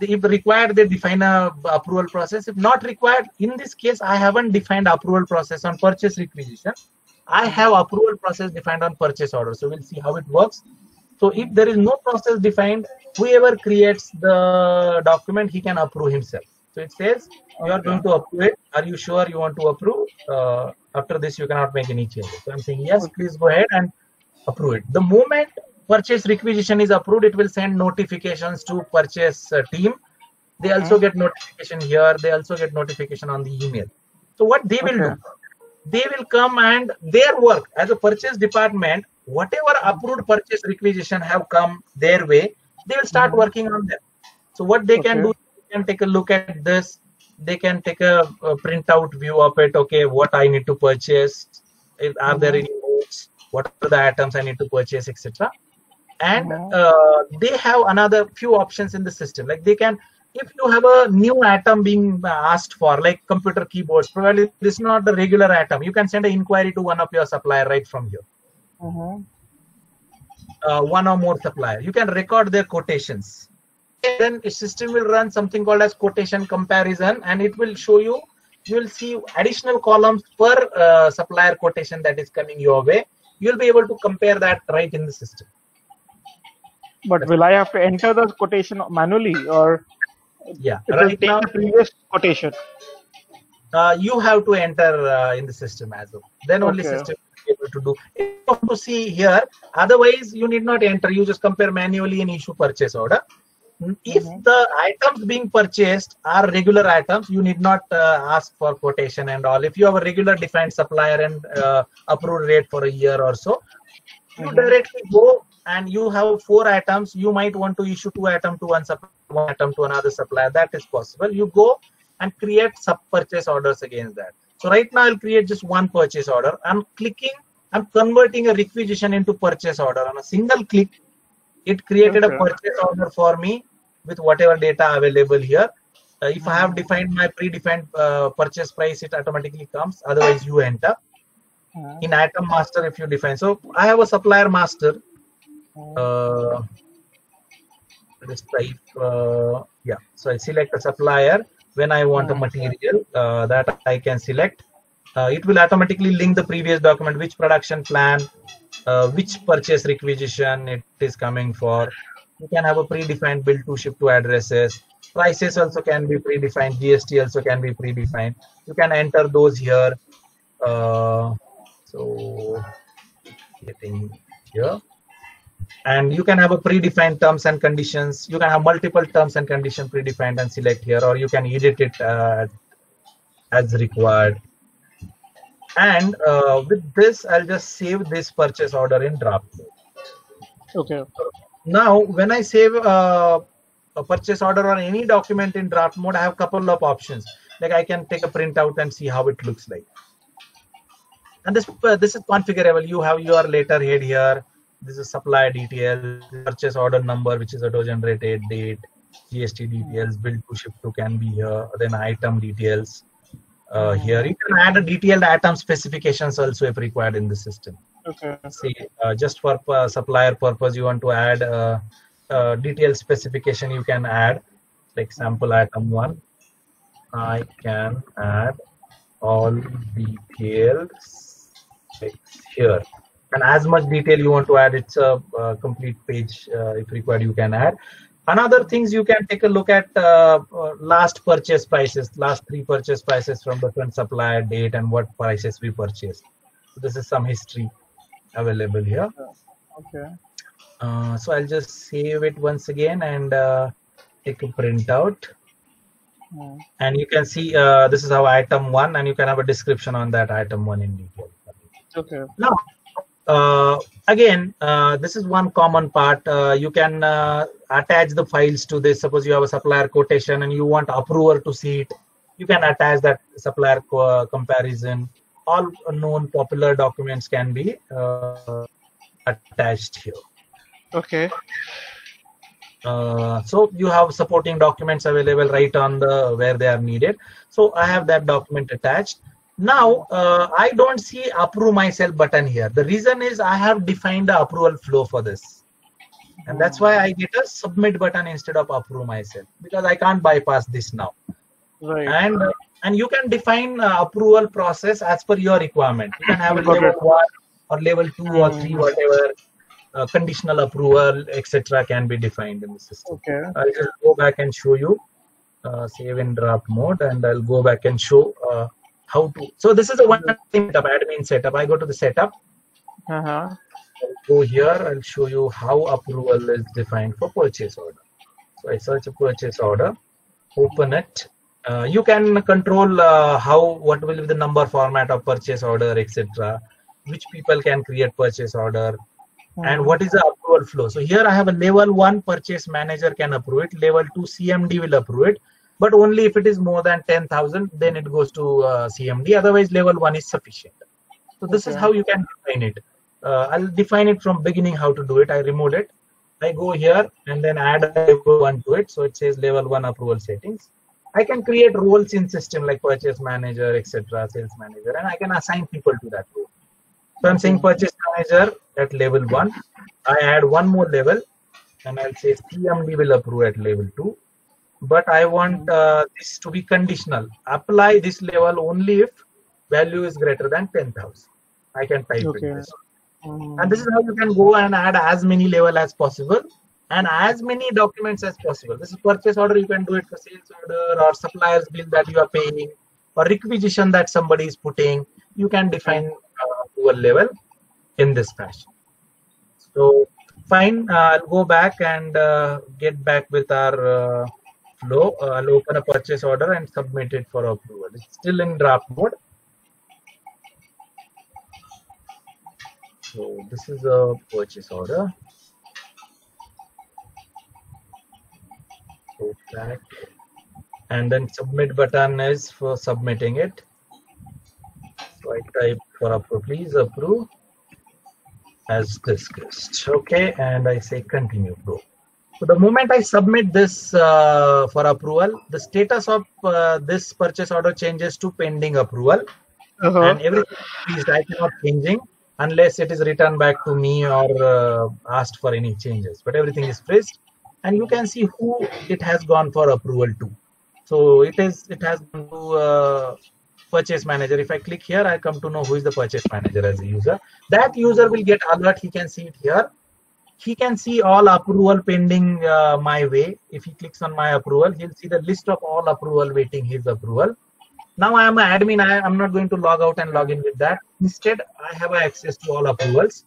if required, they define a approval process. If not required, in this case, I haven't defined approval process on purchase requisition. I have approval process defined on purchase order. So we'll see how it works. So if there is no process defined, whoever creates the document, he can approve himself. So it says you are going to approve it. Are you sure you want to approve? After this, you cannot make any changes. So I'm saying yes, please go ahead and approve it. The moment purchase requisition is approved, it will send notifications to purchase team. They also get notification here. They also get notification on the email. So what they will do? They will come and their work as a purchase department, whatever approved purchase requisition have come their way, they will start working on them. So what they can do, they can take a look at this. They can take a printout view of it. Okay, what I need to purchase. Are there any notes? What are the items I need to purchase, etc. And they have another few options in the system. Like they can, if you have a new item being asked for, like computer keyboards, probably this is not the regular item. You can send an inquiry to one of your supplier right from here. one or more supplier. You can record their quotations. Then the system will run something called as quotation comparison, and it will show you. You will see additional columns per supplier quotation that is coming your way. You will be able to compare that right in the system. But will I have to enter the quotation manually, or yeah, it will take the previous quotation? You have to enter in the system as well. Then only system will be able to do. If you want to see here, otherwise you need not enter. You just compare manually and issue purchase order. If the items being purchased are regular items, you need not ask for quotation and all. If you have a regular defined supplier and approved rate for a year or so, you directly go and you have 4 items. You might want to issue 2 items to one supplier, 1 item to another supplier. That is possible. You go and create sub purchase orders against that. So right now I'll create just 1 purchase order. I'm converting a requisition into purchase order. On a single click, it created a purchase order for me with whatever data available here. If I have defined my predefined purchase price, it automatically comes. Otherwise, you enter. In item master, if you define. So I have a supplier master. This type, yeah. So I select a supplier. When I want a material that I can select, it will automatically link the previous document, which production plan, which purchase requisition it is coming for. You can have a predefined bill to ship to addresses. Prices also can be predefined. GST also can be predefined. You can enter those here. So getting here. And you can have a predefined terms and conditions. You can have multiple terms and conditions predefined and select here, or you can edit it as required. And with this, I'll just save this purchase order in draft mode. Now, when I save a purchase order or any document in draft mode, I have a couple of options. Like I can take a printout and see how it looks like. And this is configurable. You have your letterhead here. This is supply detail, purchase order number, which is auto-generated, date, GST details, bill to ship to can be here. Then item details. Here you can add a detailed item specifications also if required in the system. See, just for supplier purpose, you want to add detailed specification. You can add, like sample item 1. I can add all detailed specs here, and as much detail you want to add, it's a complete page. If required, you can add. Another things you can take a look at last purchase prices, last 3 purchase prices from the current supplier date and what prices we purchased. So this is some history available here. So I'll just save it once again and take a printout. And you can see this is our item 1, and you can have a description on that item 1 in detail. Now, again, this is one common part. You can attach the files to this. Suppose you have a supplier quotation and you want approver to see it. You can attach that supplier comparison. All known popular documents can be attached here. So you have supporting documents available right on the where they are needed. So I have that document attached. Now I don't see approve myself button here. The reason is I have defined the approval flow for this, and that's why I get a submit button instead of approve myself, because I can't bypass this now. And you can define approval process as per your requirement. You can have a level 1 or level 2 or 3, whatever. Conditional approval, etc. can be defined in the system. I'll just go back and show you. Save in draft mode, and I'll go back and show how to. So this is a one setup, admin setup. I go to the setup. I'll go here. I'll show you how approval is defined for purchase order. So I search a purchase order, open it. You can control what will be the number format of purchase order, etc. Which people can create purchase order. And what is the approval flow? So here I have a level 1 purchase manager can approve it. Level 2 CMD will approve it, but only if it is more than 10,000, then it goes to CMD. Otherwise, level 1 is sufficient. So this is how you can define it. I'll define it from beginning how to do it. I remove it. I go here and then add a level 1 to it. So it says level 1 approval settings. I can create roles in system like purchase manager, etc., sales manager, and I can assign people to that role. So I'm saying purchase manager, at level 1. I add one more level, and I'll say CMD will approve at level 2. But I want this to be conditional. Apply this level only if value is greater than 10,000. I can type it this. And this is how you can go and add as many level as possible and as many documents as possible. This is purchase order. You can do it for sales order or supplier's bill that you are paying or requisition that somebody is putting. You can define approval level in this fashion. So fine, I'll go back and get back with our flow. I'll open a purchase order and submit it for approval. It's still in draft mode. So this is a purchase order. Go back. And then submit button is for submitting it. So I type for approve, please approve as discussed. Okay, and I say continue, bro. So the moment I submit this for approval, the status of this purchase order changes to pending approval, and everything is I cannot changing unless it is returned back to me or asked for any changes. But everything is freezed, and you can see who it has gone for approval to. So it has gone to purchase manager. If I click here, I come to know who is the purchase manager as a user. That user will get alert. He can see it here. He can see all approval pending my way. If he clicks on my approval, he'll see the list of all approval waiting his approval. Now I am an admin. I'm not going to log out and log in with that. Instead, I have access to all approvals,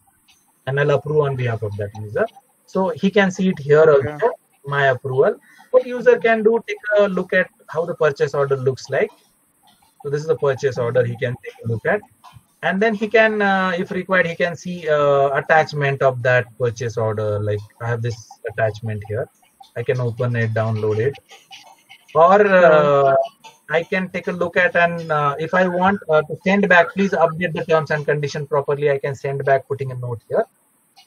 and I'll approve on behalf of that user. So he can see it here also, my approval. What user can do, take a look at how the purchase order looks like. So this is the purchase order. He can take a look at. And then he can, if required, he can see attachment of that purchase order. Like I have this attachment here. I can open it, download it. Or I can take a look at, and if I want to send back, please update the terms and condition properly. I can send back putting a note here.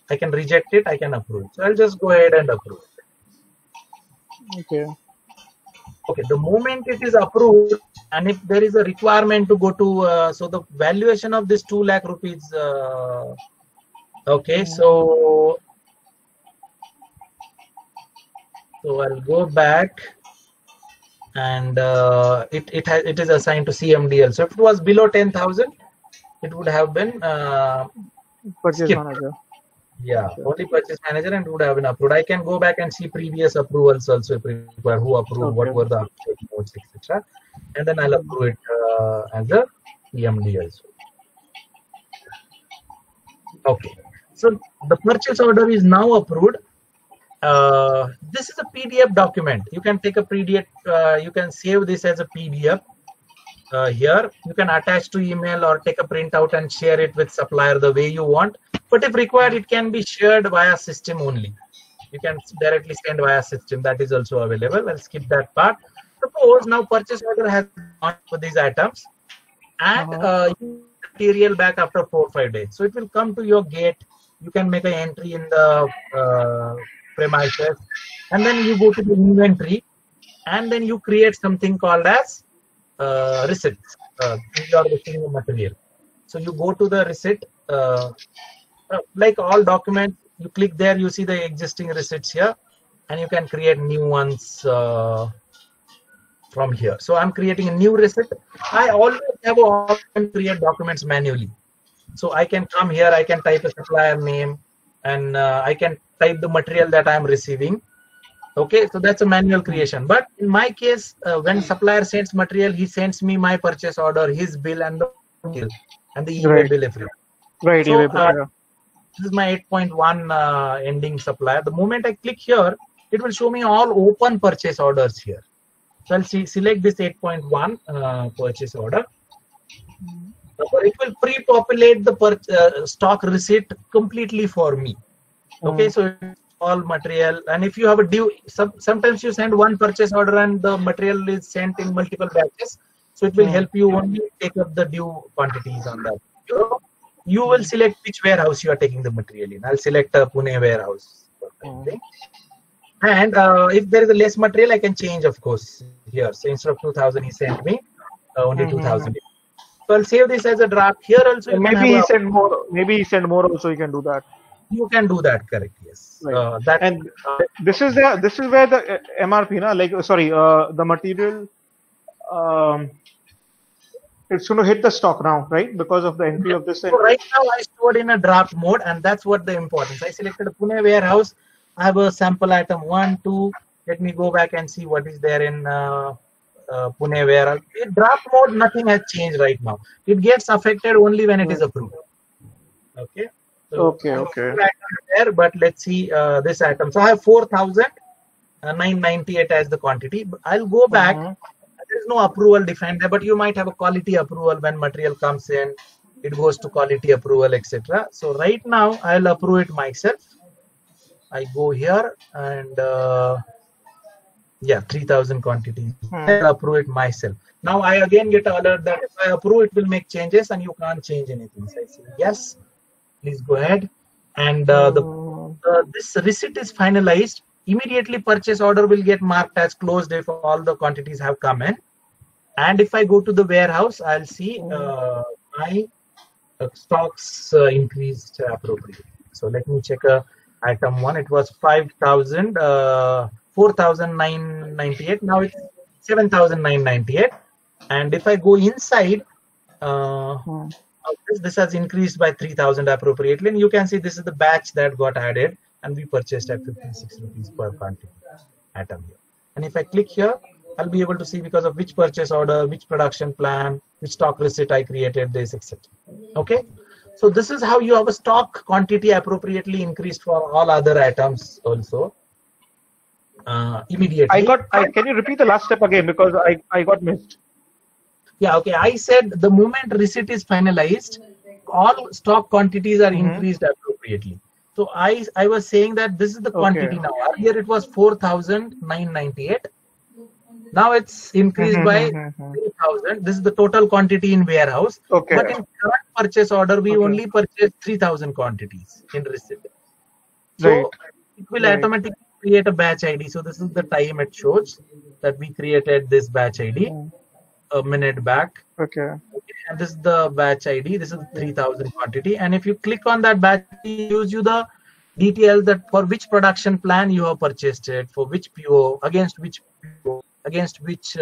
I can reject it. I can approve. So I'll just go ahead and approve it. Okay. Okay. The moment it is approved, and if there is a requirement to go to, so the valuation of this 2 lakh rupees. Okay. So I'll go back. And it is assigned to CMDL. So if it was below 10,000, it would have been Purchase skipped. manager. Yeah, only purchase manager, and it would have been approved. I can go back and see previous approvals also if required, who approved, what were the update notes, etc. And then I'll approve it as a CMD also. Okay, so the purchase order is now approved. This is a PDF document. You can take a PDF, you can save this as a PDF here. You can attach to email or take a printout and share it with supplier the way you want. But if required, it can be shared via system only. You can directly send via system. That is also available. I'll skip that part. Suppose now purchase order has gone for these items, and you material back after 4 or 5 days. So it will come to your gate. You can make an entry in the premises, and then you go to the inventory, and then you create something called as receipts. You are receiving the material. So you go to the receipt, like all documents, you click there, you see the existing receipts here, and you can create new ones from here. So I'm creating a new receipt. I always have an option to create documents manually. So I can come here, I can type a supplier name, and I can type the material that I'm receiving. Okay, so that's a manual creation. But in my case, when supplier sends material, he sends me my purchase order, his bill, and the bill, and the email bill everything. Right. So, this is my 8.1 ending supplier. The moment I click here, it will show me all open purchase orders here. So I'll select this 8.1 purchase order. It will pre-populate the stock receipt completely for me. Okay, so it's all material. And if you have a due, sometimes you send one purchase order and the material is sent in multiple batches. So it will help you only take up the due quantities on that. You will select which warehouse you are taking the material in. I'll select a Pune warehouse. And if there is a less material, I can change, of course, here. So instead of 2,000, he sent me only 2,000. So I'll save this as a draft. Here also you can have Maybe he send more. Maybe he send more also. You can do that. you can do that, correct? Yes. Right. That And this is where the MRP, na, like sorry, the material, um, it's going to hit the stock now, right? Because of the entry of this. So right now I stored in a draft mode, and that's what the importance. I selected a Pune warehouse. I have a sample item 1, 2. Let me go back and see what is there in Pune warehouse. In draft mode, nothing has changed right now. It gets affected only when it is approved. Okay. So Okay. there, but let's see this item. So I have 4,998 as the quantity. I'll go back. There's no approval defined there, but you might have a quality approval when material comes in. It goes to quality approval, etc. So right now I'll approve it myself. I go here and yeah, 3,000 quantities. I'll approve it myself. Now I again get an alert that if I approve, it will make changes and you can't change anything. So I say yes, please go ahead. And this receipt is finalized. Immediately purchase order will get marked as closed if all the quantities have come in. And if I go to the warehouse, I'll see my stocks increased appropriately. So let me check item 1. It was 4,998. Now it's 7,998. And if I go inside, this has increased by 3,000 appropriately. And you can see this is the batch that got added. And we purchased at 56 rupees per quantity item here. And if I click here, I'll be able to see because of which purchase order, which production plan, which stock receipt I created, this, etc. Okay. So this is how you have a stock quantity appropriately increased for all other items also. Immediately. Can you repeat the last step again because I got missed. Yeah. Okay. I said the moment receipt is finalized, all stock quantities are increased appropriately. So I was saying that this is the quantity now. Earlier it was 4,998. Now it's increased by 3,000. This is the total quantity in warehouse. But in current purchase order, we only purchased 3,000 quantities in receipt. So it will automatically create a batch ID. So this is the time it shows that we created this batch ID a minute back. And this is the batch ID. This is 3,000 quantity. And if you click on that batch, it gives you the details that for which production plan you have purchased it, for which PO, against which PO, against which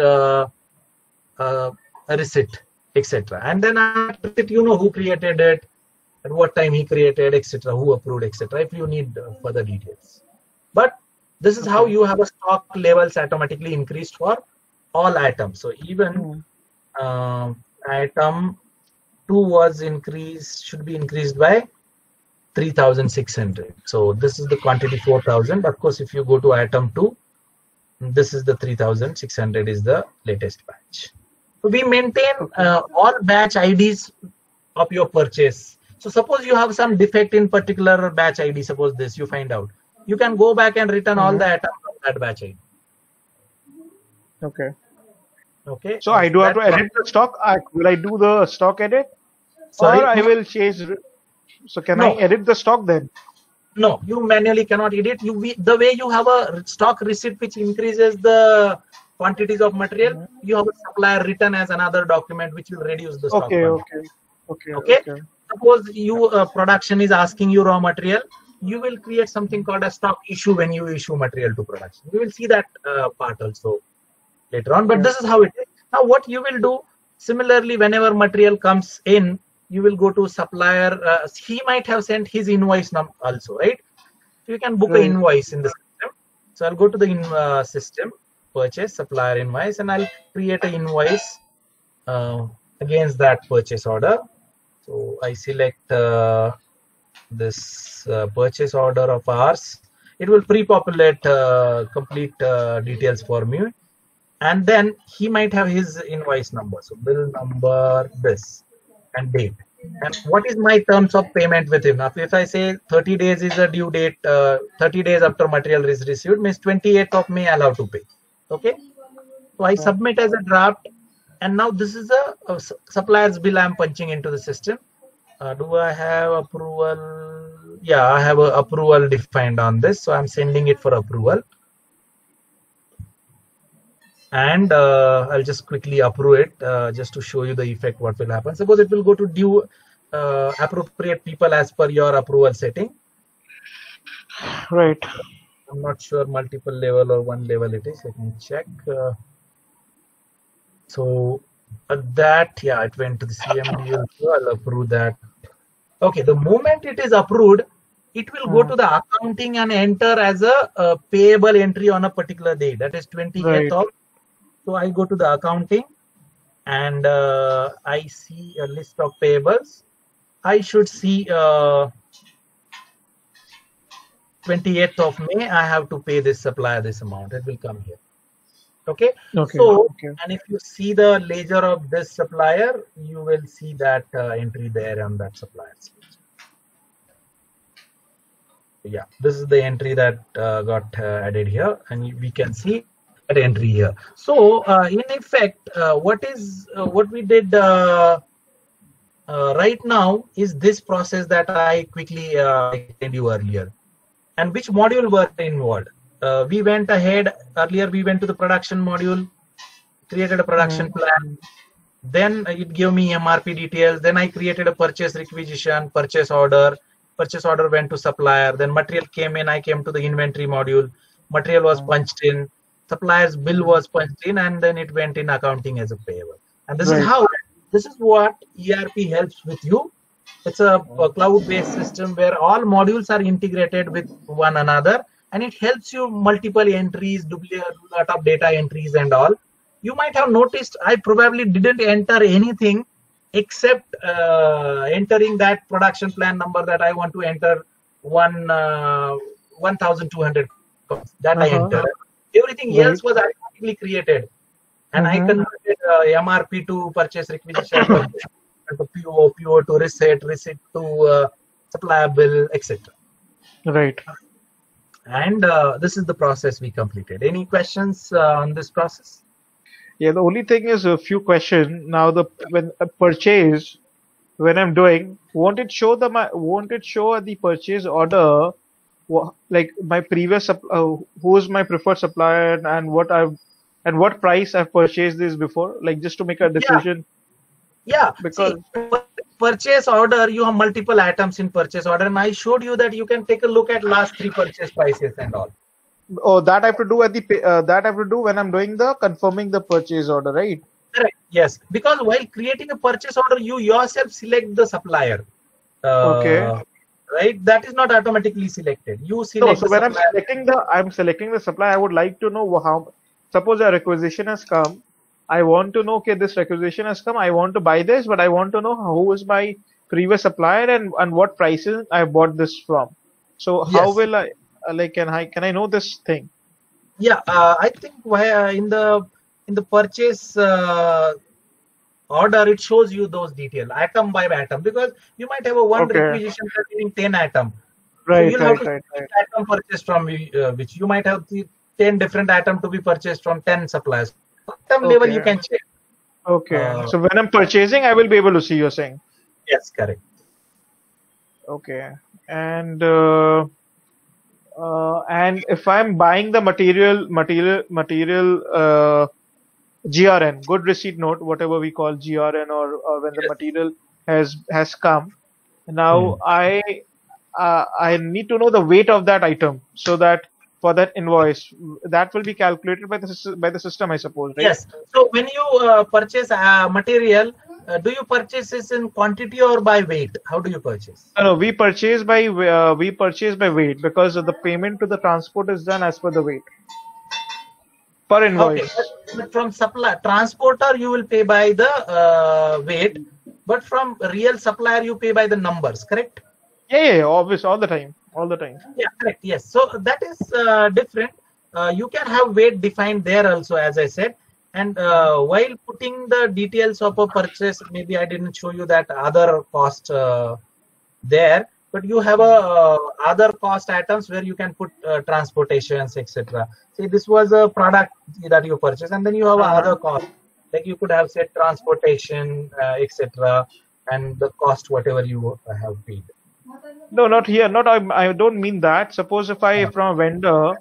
receipt, etc. And then you know who created it, at what time he created, etc., who approved, etc. If you need further details. But this is how you have a stock levels automatically increased for all items. So even item 2 was increased, should be increased by 3,600. So this is the quantity 4,000. Of course, if you go to item 2, this is the 3,600 is the latest batch. So we maintain all batch IDs of your purchase. So suppose you have some defect in particular batch ID, suppose this you find out. You can go back and return all the items from that batch ID. Okay. So I do have to edit the stock. Will I do the stock edit? Sorry? Or I will change. So can I edit the stock then? No, you manually cannot edit. The way you have a stock receipt which increases the quantities of material, you have a supplier written as another document which will reduce the stock. Okay. Suppose you production is asking you raw material, you will create something called a stock issue when you issue material to production. You will see that part also later on, but this is how it is. Now what you will do, similarly, whenever material comes in, you will go to supplier. He might have sent his invoice number also, right? So you can book an invoice in the system. So I'll go to the system, purchase supplier invoice, and I'll create an invoice against that purchase order. So I select this purchase order of ours. It will pre-populate complete details for me. And then he might have his invoice number. So bill number this and date. And what is my terms of payment with him? Now, if I say 30 days is a due date, 30 days after material is received, means 28th of May I'll have to pay. Okay. So I submit as a draft. And now this is a supplier's bill I'm punching into the system. Do I have approval? Yeah, I have a approval defined on this. So I'm sending it for approval. And I'll just quickly approve it just to show you the effect what will happen. Suppose it will go to due appropriate people as per your approval setting. Right. I'm not sure multiple level or one level it is. Let me check. So that, yeah, it went to the CMD. I'll approve that. Okay, the moment it is approved, it will go to the accounting and enter as a payable entry on a particular day. That is 28th Right. of. So I go to the accounting and I see a list of payables. I should see 28th of May, I have to pay this supplier this amount. It will come here. Okay. Okay. So, Okay. and if you see the ledger of this supplier, you will see that entry there on that supplier's page. Yeah, this is the entry that got added here, and we can see that entry here. So, in effect, what we did right now is this process that I quickly explained you earlier. And which module were involved? We went ahead earlier. We went to the production module, created a production plan. Then it gave me MRP details. Then I created a purchase requisition, purchase order. Purchase order went to supplier. Then material came in. I came to the inventory module. Material was punched in. Supplier's bill was punched in, and then it went in accounting as a payable. And this is how. This is what ERP helps with you. It's a cloud-based system where all modules are integrated with one another, and it helps you multiple entries, duplicate a lot of data entries and all. You might have noticed I probably didn't enter anything except entering that production plan number that I want to enter 1,200 that I entered. Everything else was automatically created, and I converted MRP to purchase requisition. To PO to receipt to supplier bill, etc. Right. And this is the process we completed. Any questions on this process? Yeah, the only thing is a few questions. Now, when a purchase, when I'm doing, won't it show at the purchase order, like my previous who is my preferred supplier and what price I've purchased this before, like just to make a decision. Yeah, because purchase order, you have multiple items in purchase order, and I showed you that you can take a look at last 3 purchase prices and all. Oh, that I have to do that I have to do when I'm doing the confirming the purchase order, right? Correct. Yes, because while creating a purchase order, you yourself select the supplier. Okay. Right, that is not automatically selected. You select. So when I'm selecting the supplier, I would like to know how. Suppose a requisition has come. I want to know, okay, this requisition has come. I want to buy this, but I want to know who is my previous supplier and what prices I bought this from. So how will I can I know this thing? Yeah, I think in the purchase order it shows you those details item by item, because you might have a one requisition containing 10 items. Right, so you'll have to item purchased from which you might have 10 different items to be purchased from 10 suppliers. Item level you can check. Okay. So when I'm purchasing, I will be able to see, you're saying? Yes, correct. Okay. And if I'm buying the material GRN, good receipt note, whatever we call GRN, or when the material has come, now I need to know the weight of that item, so that for that invoice, that will be calculated by the system, I suppose, right? Yes. So when you purchase material, do you purchase this in quantity or by weight? How do you purchase? No, we purchase by weight, because of the payment to the transport is done as per the weight per invoice. Okay, but from transporter you will pay by the weight, but from real supplier you pay by the numbers, correct? Yeah, obvious, all the time. Yeah, correct. Yes. So that is different. You can have weight defined there also, as I said. And while putting the details of a purchase, maybe I didn't show you that other cost there, but you have other cost items where you can put transportations, etc. See, this was a product that you purchased, and then you have other cost, like you could have said transportation, etc., and the cost whatever you have paid. No, not here. I don't mean that. Suppose if from a vendor,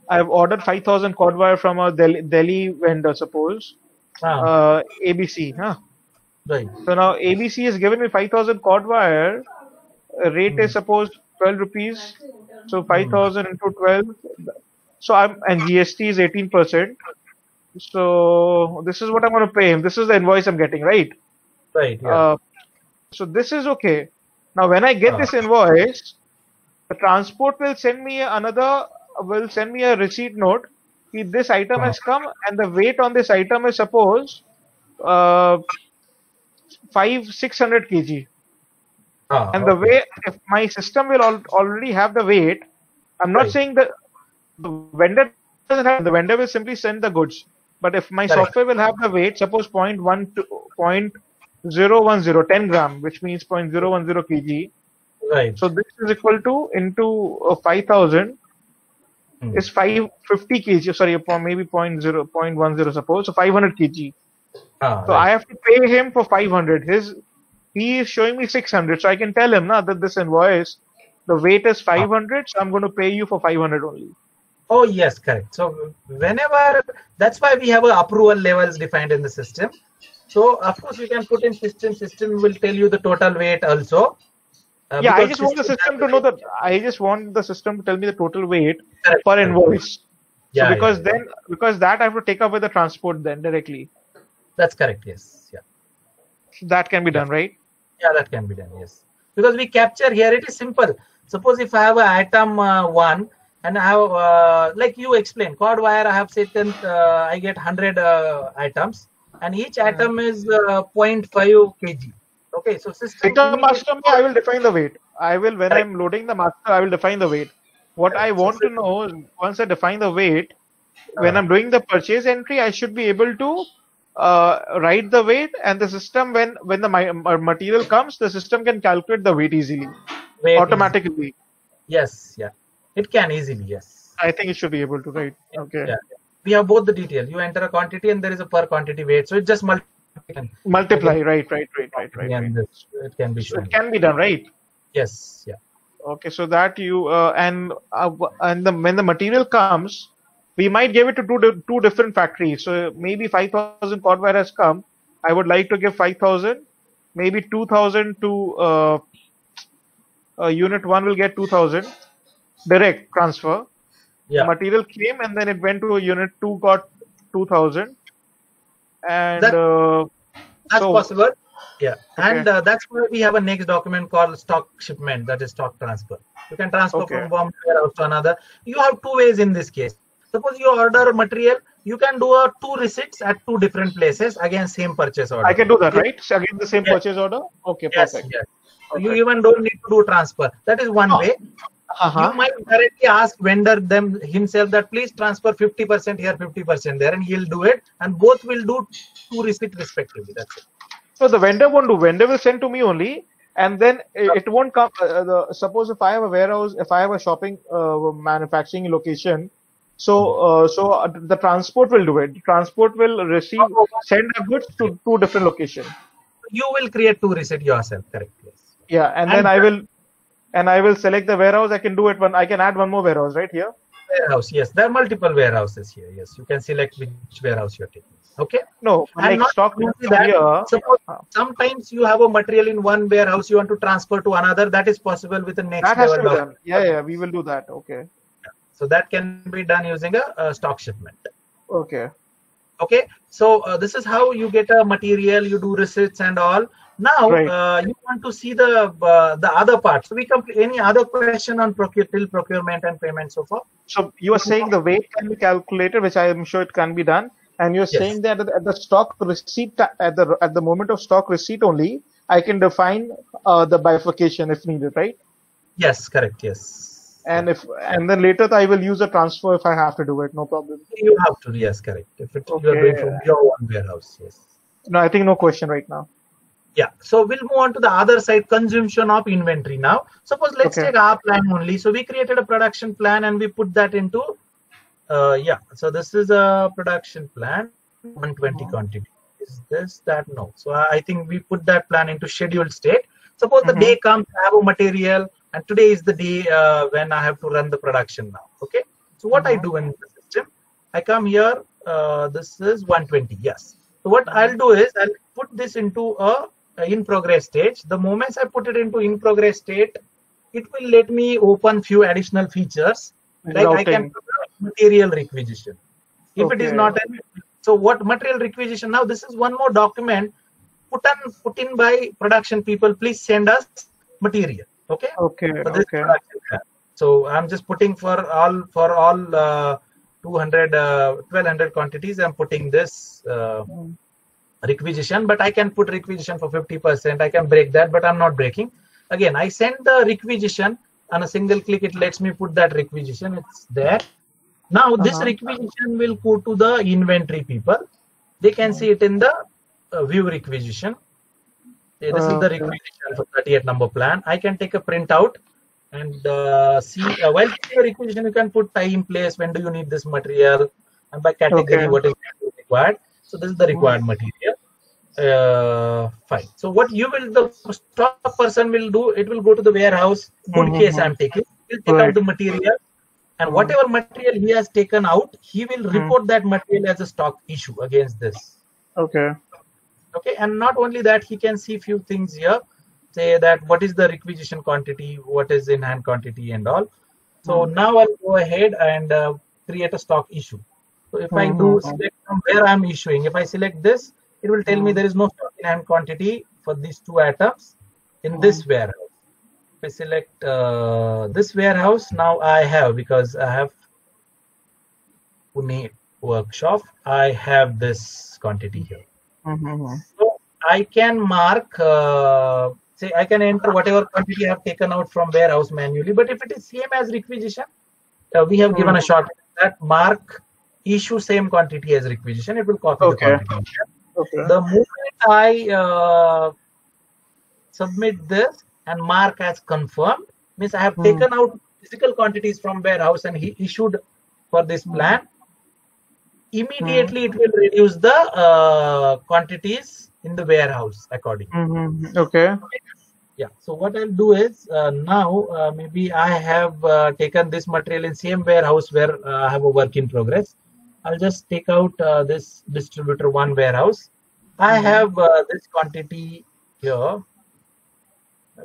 I've ordered 5,000 cord wire from a Delhi vendor, suppose, ABC. Huh? Right. So now ABC has given me 5,000 cord wire. Rate is suppose 12 rupees. So 5,000 into 12. So and GST is 18%. So this is what I'm going to pay him. This is the invoice I'm getting, right? Right. Yeah. So this is okay. Now when I get this invoice, the transport will send me a receipt note. This item has come and the weight on this item is suppose 600 kg. And the way, if my system will already have the weight, I'm not saying that the vendor doesn't have, the vendor will simply send the goods. But if my software will have the weight, suppose 0.10, 10 gram, which means 0.010 kg. Right. So this is equal to into 5,000 is 550 kg. Sorry, maybe 0.10 suppose. So 500 kg. So I have to pay him for 500. He is showing me 600. So I can tell him that this invoice, the weight is 500. So I'm going to pay you for 500 only. Oh yes, correct. So whenever, that's why we have a approval levels defined in the system. So of course you can put in system will tell you the total weight also. Yeah, I just want the system to know that. I just want the system to tell me the total weight per invoice. Yeah, so because that I have to take up with the transport then directly. That's correct. Yes. Yeah. That can be done, right? Yeah, that can be done. Yes. Because we capture here, it is simple. Suppose if I have an item 1 and I have like you explained, cord wire. I have said I get 100 items, and each item is 0.5 kg. Okay, so system. Master, I will define the weight. When I'm loading the master, I will define the weight. What I want to know is, once I define the weight, when I'm doing the purchase entry, I should be able to write the weight, and the system, when the material comes, the system can calculate the weight easily, automatically. Yes, yeah, it can easily. Yes, I think it should be able to, right? Okay. Yeah, we have both the detail. You enter a quantity, and there is a per quantity weight, so it just multiply. Right. And it can be shown. It can be done, right? Yes. Yeah. Okay, so that you when the material comes, we might give it to two different factories. So maybe 5,000 cord wire has come. I would like to give 5,000. Maybe 2,000 to unit 1 will get 2,000 direct transfer. Yeah. The material came and then it went to unit 2, got 2,000. And that's possible. Yeah, okay. And that's why we have a next document called stock shipment, that is stock transfer. You can transfer from one warehouse to another. You have two ways in this case. Suppose you order material, you can do 2 receipts at 2 different places, again same purchase order. I can do that, right? So again the same purchase order? Okay, perfect. Yes. Okay. You even don't need to do transfer. That is one way. You might directly ask vendor himself that please transfer 50% here, 50% there, and he'll do it, and both will do 2 receipts respectively. That's it. So the vendor won't do. Vendor will send to me only, and then it won't come. Suppose if I have a warehouse, if I have a shopping manufacturing location, so the transport will do it. The transport will send the goods to 2 different locations. You will create 2 receipts yourself, correct? Yes. Yeah, and then I will select the warehouse. I can do it I can add one more warehouse right here. Warehouse, yes. There are multiple warehouses here. Yes, you can select which warehouse you're taking. Okay. No, and like stock here. Suppose sometimes you have a material in one warehouse, you want to transfer to another. That is possible with the next that has to be done. Yeah, we will do that. Okay. So that can be done using a stock shipment. Okay. Okay. So this is how you get a material. You do receipts and all. Now you want to see the other part. So we complete. Any other question on procurement and payment so far? So you are saying the weight can be calculated, which I am sure it can be done. And you're saying that at the stock receipt, at the moment of stock receipt only, I can define the bifurcation if needed, right? Yes, correct. Yes. And then later I will use a transfer if I have to do it. No problem. You have to. Yes, correct. If you are doing from your own warehouse, yes. No, I think no question right now. Yeah. So we'll move on to the other side, consumption of inventory now. Suppose let's take our plan only. So we created a production plan and we put that into. So this is a production plan, 120 quantity. Is this that? No. So I think we put that plan into scheduled state. Suppose the day comes, I have a material, and today is the day when I have to run the production now. Okay. So what I do in the system, I come here, this is 120, yes. So what I'll do is I'll put this into a in progress stage. The moment I put it into in progress state, it will let me open few additional features, like I can put a material requisition. If it is not, so what material requisition? Now this is one more document put in by production people. Please send us material. Okay. For this production. So I'm just putting for all 200 1200 quantities. I'm putting this requisition, but I can put requisition for 50%. I can break that, but I'm not breaking. Again, I send the requisition on a single click. It lets me put that requisition. It's there. Now this requisition will go to the inventory people. They can see it in the view requisition. This is the requisition for 38 number plan. I can take a printout and see while the requisition you can put time, place, when do you need this material, and by category what is required. So this is the required material. Fine. So what the stock person will do, it will go to the warehouse. Good case I'm taking. He'll take out the material, and whatever material he has taken out, he will report that material as a stock issue against this. Okay, and not only that, he can see few things here. Say that what is the requisition quantity, what is in hand quantity, and all. So now I'll go ahead and create a stock issue. So if I do select from where I'm issuing, if I select this, it will tell me there is no stock in hand quantity for these two items in this warehouse. If I select this warehouse, now I have, because I have Pune workshop, I have this quantity here. So I can mark, say I can enter whatever quantity I have taken out from warehouse manually, but if it is same as requisition, we have given a short that mark issue same quantity as requisition, it will copy the quantity. The moment I submit this and mark as confirmed, means I have taken out physical quantities from warehouse and he issued for this plan. Immediately it will reduce the quantities in the warehouse accordingly. Yeah. So what I'll do is now maybe I have taken this material in same warehouse where I have a work in progress. I'll just take out this distributor 1 warehouse. I have this quantity here. I'll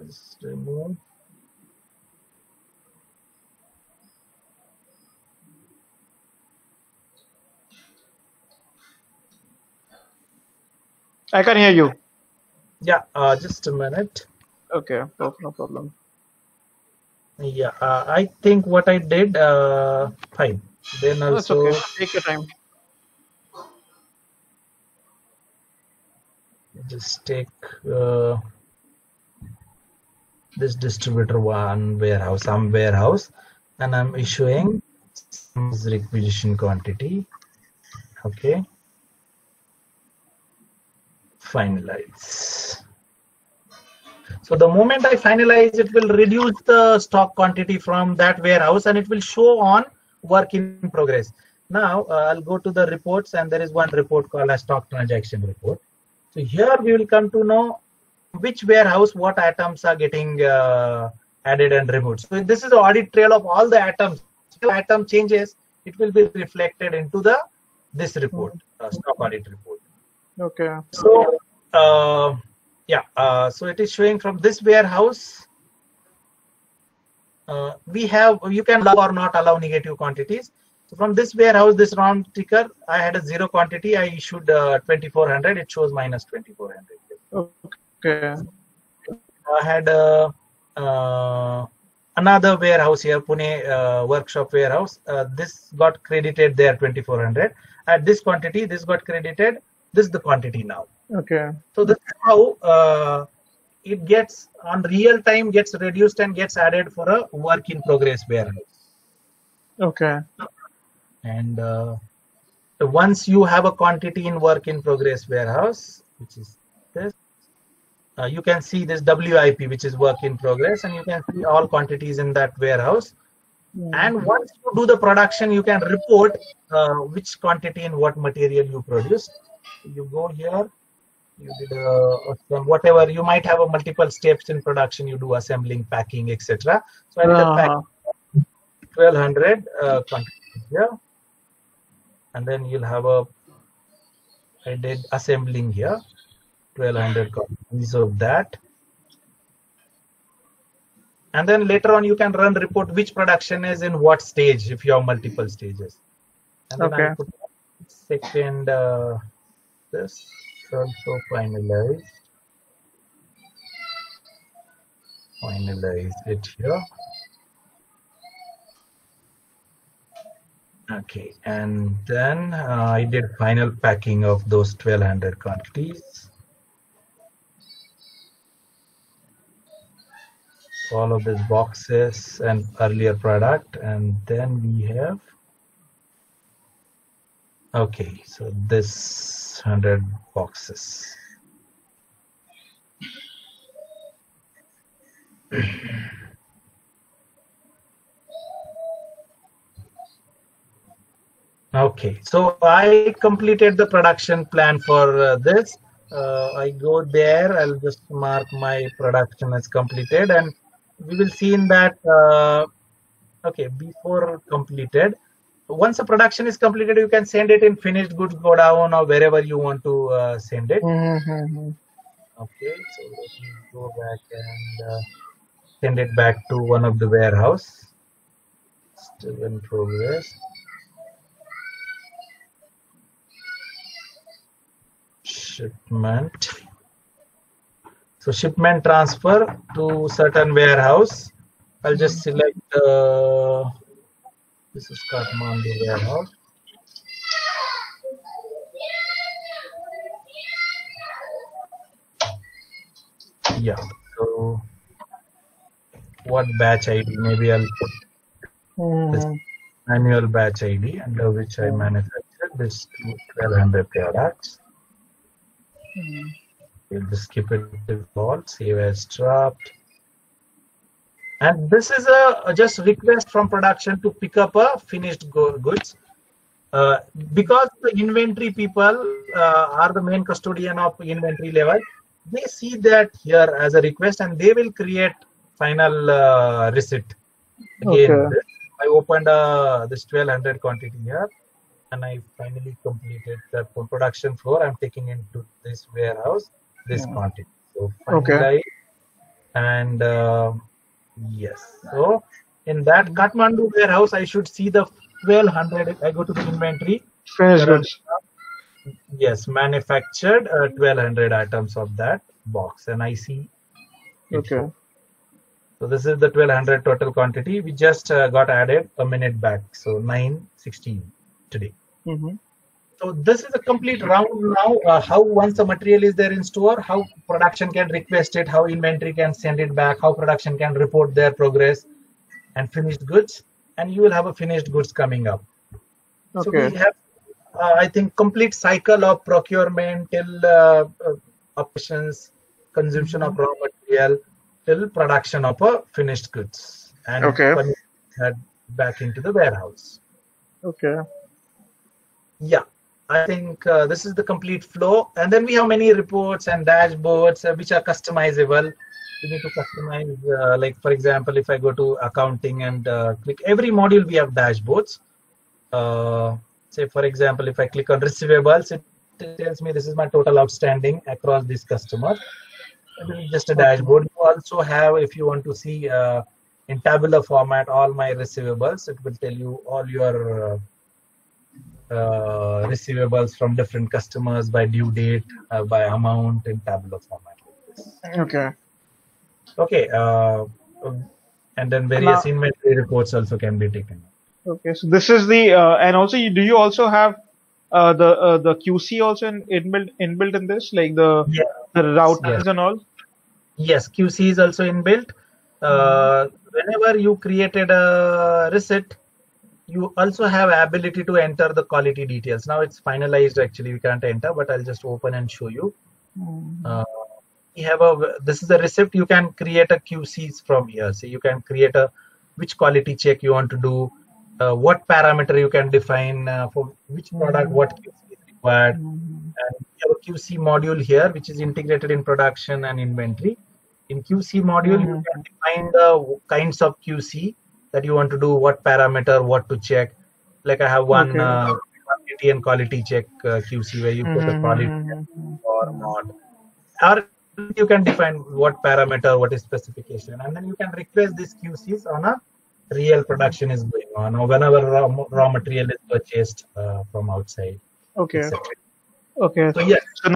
just remove. I can hear you. Yeah, just a minute. Okay, no problem. Yeah, I think what I did, fine. Then also, that's okay. Take your time. Just take this distributor 1 warehouse, some warehouse, and I'm issuing some requisition quantity. Okay. Finalize. So the moment I finalize, it will reduce the stock quantity from that warehouse and it will show on work in progress. Now I'll go to the reports, and there is one report called a stock transaction report. So here we will come to know which warehouse what items are getting added and removed. So this is the audit trail of all the items. If item changes, it will be reflected into this report, stock audit report. Okay. So so it is showing from this warehouse. You can allow or not allow negative quantities. So from this warehouse, this round ticker, I had a 0 quantity. I issued 2400. It shows minus 2400. Okay. I had another warehouse here, Pune workshop warehouse. This got credited there 2400. At this quantity, this got credited. This is the quantity now. Okay. So this is how it gets on real time, gets reduced and gets added for a work in progress warehouse. Okay. And once you have a quantity in work in progress warehouse, which is this, you can see this WIP, which is work in progress, and you can see all quantities in that warehouse. And once you do the production, you can report which quantity and what material you produced. You go here, you did whatever, you might have a multiple steps in production. You do assembling, packing, etc. So I did a pack. 1200 quantities here, and then you'll have I did assembling here, 1200 quantities of that. And then later on you can run report which production is in what stage if you have multiple stages. And then I'll put second this also finalize it here. Okay, and then I did final packing of those 1200 quantities. All of these boxes and earlier product, and then we have, okay, so this 100 boxes. Okay, so I completed the production plan for this. I go there, I'll just mark my production as completed, and we will see in that, okay, before completed. Once a production is completed, you can send it in finished goods go down or wherever you want to send it. Okay, so let me go back and send it back to one of the warehouse. Still in progress. Shipment. So shipment transfer to certain warehouse. I'll just select this is Kathmandu warehouse. Yeah. So what batch ID? Maybe I'll put this manual batch ID under which I manufactured this 1200 products. We'll just skip it to default, save as dropped. And this is a just request from production to pick up a finished goods. Because the inventory people are the main custodian of inventory level, they see that here as a request and they will create final receipt. Again, I opened this 1200 quantity here, and I finally completed the production floor. I'm taking into this warehouse this quantity. So finalize and yes. So in that Kathmandu warehouse, I should see the 1200. I go to the inventory. Finished goods. Yes, manufactured 1200 items of that box, and I see. Okay. So this is the 1200 total quantity. We just got added a minute back. So 9:16 today. So this is a complete round now. How once the material is there in store, how production can request it, how inventory can send it back, how production can report their progress and finished goods, and you will have a finished goods coming up. So we have, I think, complete cycle of procurement till operations, consumption of raw material, till production of a finished goods, and head back into the warehouse. Yeah, I think this is the complete flow. And then we have many reports and dashboards which are customizable. You need to customize, like for example, if I go to accounting and click every module, we have dashboards. Say for example, if I click on receivables, it tells me this is my total outstanding across this customer. This is just a dashboard. You also have, if you want to see in tabular format, all my receivables, it will tell you all your receivables from different customers by due date, by amount in tabular format like this. Okay, and then various inventory reports also can be taken. Okay, so this is the and also do you also have the QC also inbuilt in this, like the routers and all? Yes, QC is also inbuilt. Whenever you created a receipt, you also have ability to enter the quality details. Now it's finalized, actually we can't enter, but I'll just open and show you. We have this is a receipt. You can create a QCs from here. So you can create which quality check you want to do, what parameter you can define for which product, what QC is required. And we have a QC module here, which is integrated in production and inventory. In QC module, you can define the kinds of QC that you want to do, what parameter, what to check. Like I have one quantity and quality check QC where you put the quality or not. Or you can define what parameter, what is specification, and then you can request these QCs on a real production is going on, or whenever raw material is purchased from outside. Okay. etc. Okay. So yes. So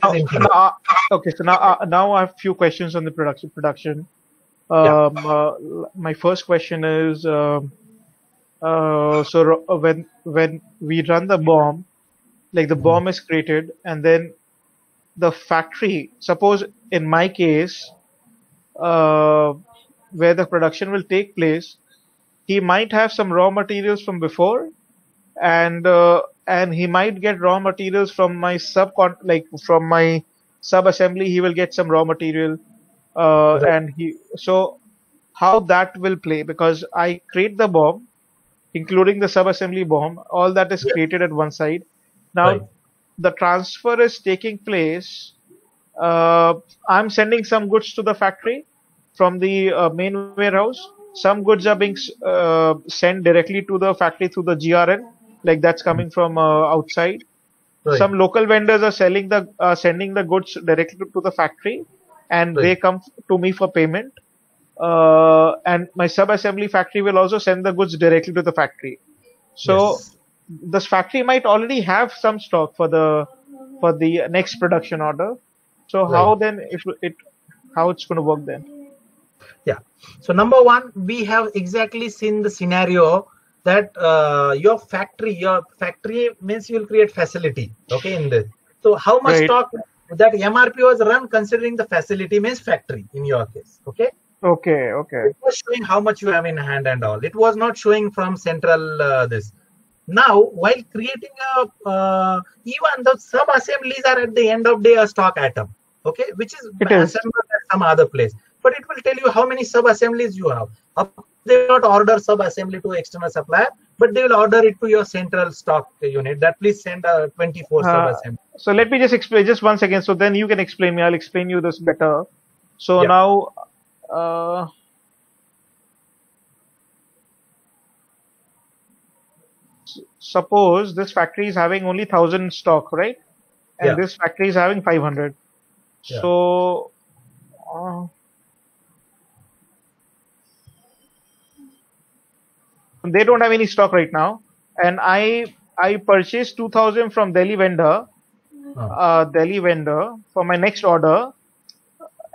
now I have a few questions on the production. My first question is, so when we run the bomb, like the bomb is created, and then the factory, suppose in my case, where the production will take place, he might have some raw materials from before, and he might get raw materials from my from my sub assembly. He will get some raw material, and so how that will play, because I create the bomb, including the sub assembly bomb, all that is created at one side. Now the transfer is taking place. I'm sending some goods to the factory from the main warehouse. Some goods are being sent directly to the factory through the GRN, like that's coming from outside. Some local vendors are sending the goods directly to the factory, and they come to me for payment. And my sub-assembly factory will also send the goods directly to the factory. So this factory might already have some stock for the next production order. So how then how it's going to work then? Yeah. So number one, we have exactly seen the scenario that your factory means you will create facility. Okay, in this. So how much stock that MRP was run considering the facility means factory in your case. Okay. Okay. It was showing how much you have in hand and all. It was not showing from central this. Now, while creating even the sub assemblies are at the end of day a stock item. Okay, which is assembled at some other place. But it will tell you how many sub assemblies you have. They will not order sub assembly to external supplier, but they will order it to your central stock unit. That please send a 24 sub assembly. So let me just explain just one second. So then you can explain me. I'll explain you this better. So now, suppose this factory is having only 1,000 stock, right? And this factory is having 500. So they don't have any stock right now, and I purchased 2,000 from Delhi vendor for my next order,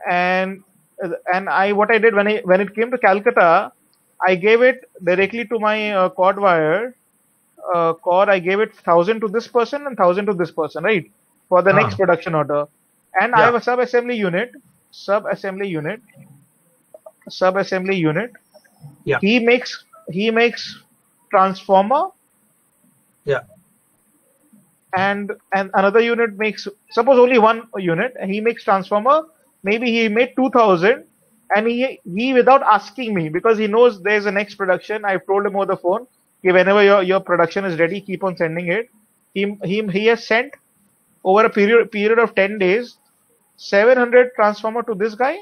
and what I did when it came to Calcutta, I gave it directly to my cord wire. I gave it 1,000 to this person and 1,000 to this person, right, for the next production order. And I have a sub-assembly unit. Yeah. He makes transformer. Yeah. And another unit makes, suppose only one unit, and he makes transformer. Maybe he made 2,000, and he without asking me, because he knows there's a next production. I've told him over the phone, okay, whenever your production is ready, keep on sending it. He has sent over a period of 10 days, 700 transformer to this guy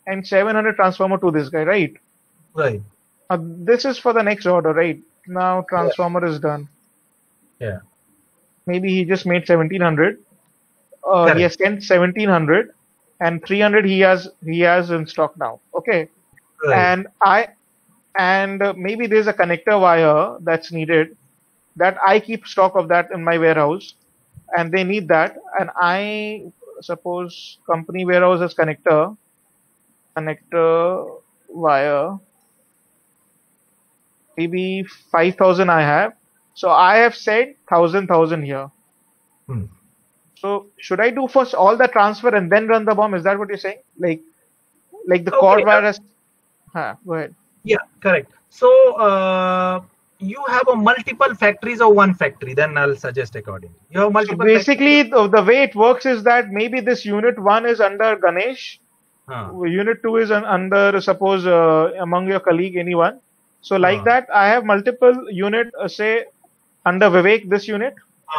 and 700 transformer to this guy, right? Right. This is for the next order, right? Now transformer is done. Yeah. Maybe he just made 1,700. He has sent 1,700, and 300 he has in stock now. Okay. Right. And maybe there's a connector wire that's needed, that I keep stock of that in my warehouse, and they need that, and I suppose company warehouse has connector wire, maybe 5,000 I have, so I have said 1,000 here. So should I do first all the transfer and then run the bomb? Is that what you're saying? Like the cord wire has... Go ahead. Yeah, correct. So you have a multiple factories or one factory, then I'll suggest accordingly. You have multiple. So basically, the way it works is that maybe this unit 1 is under Ganesh, unit 2 is under, suppose, among your colleague, anyone. So like that, I have multiple unit, say, under Vivek, this unit.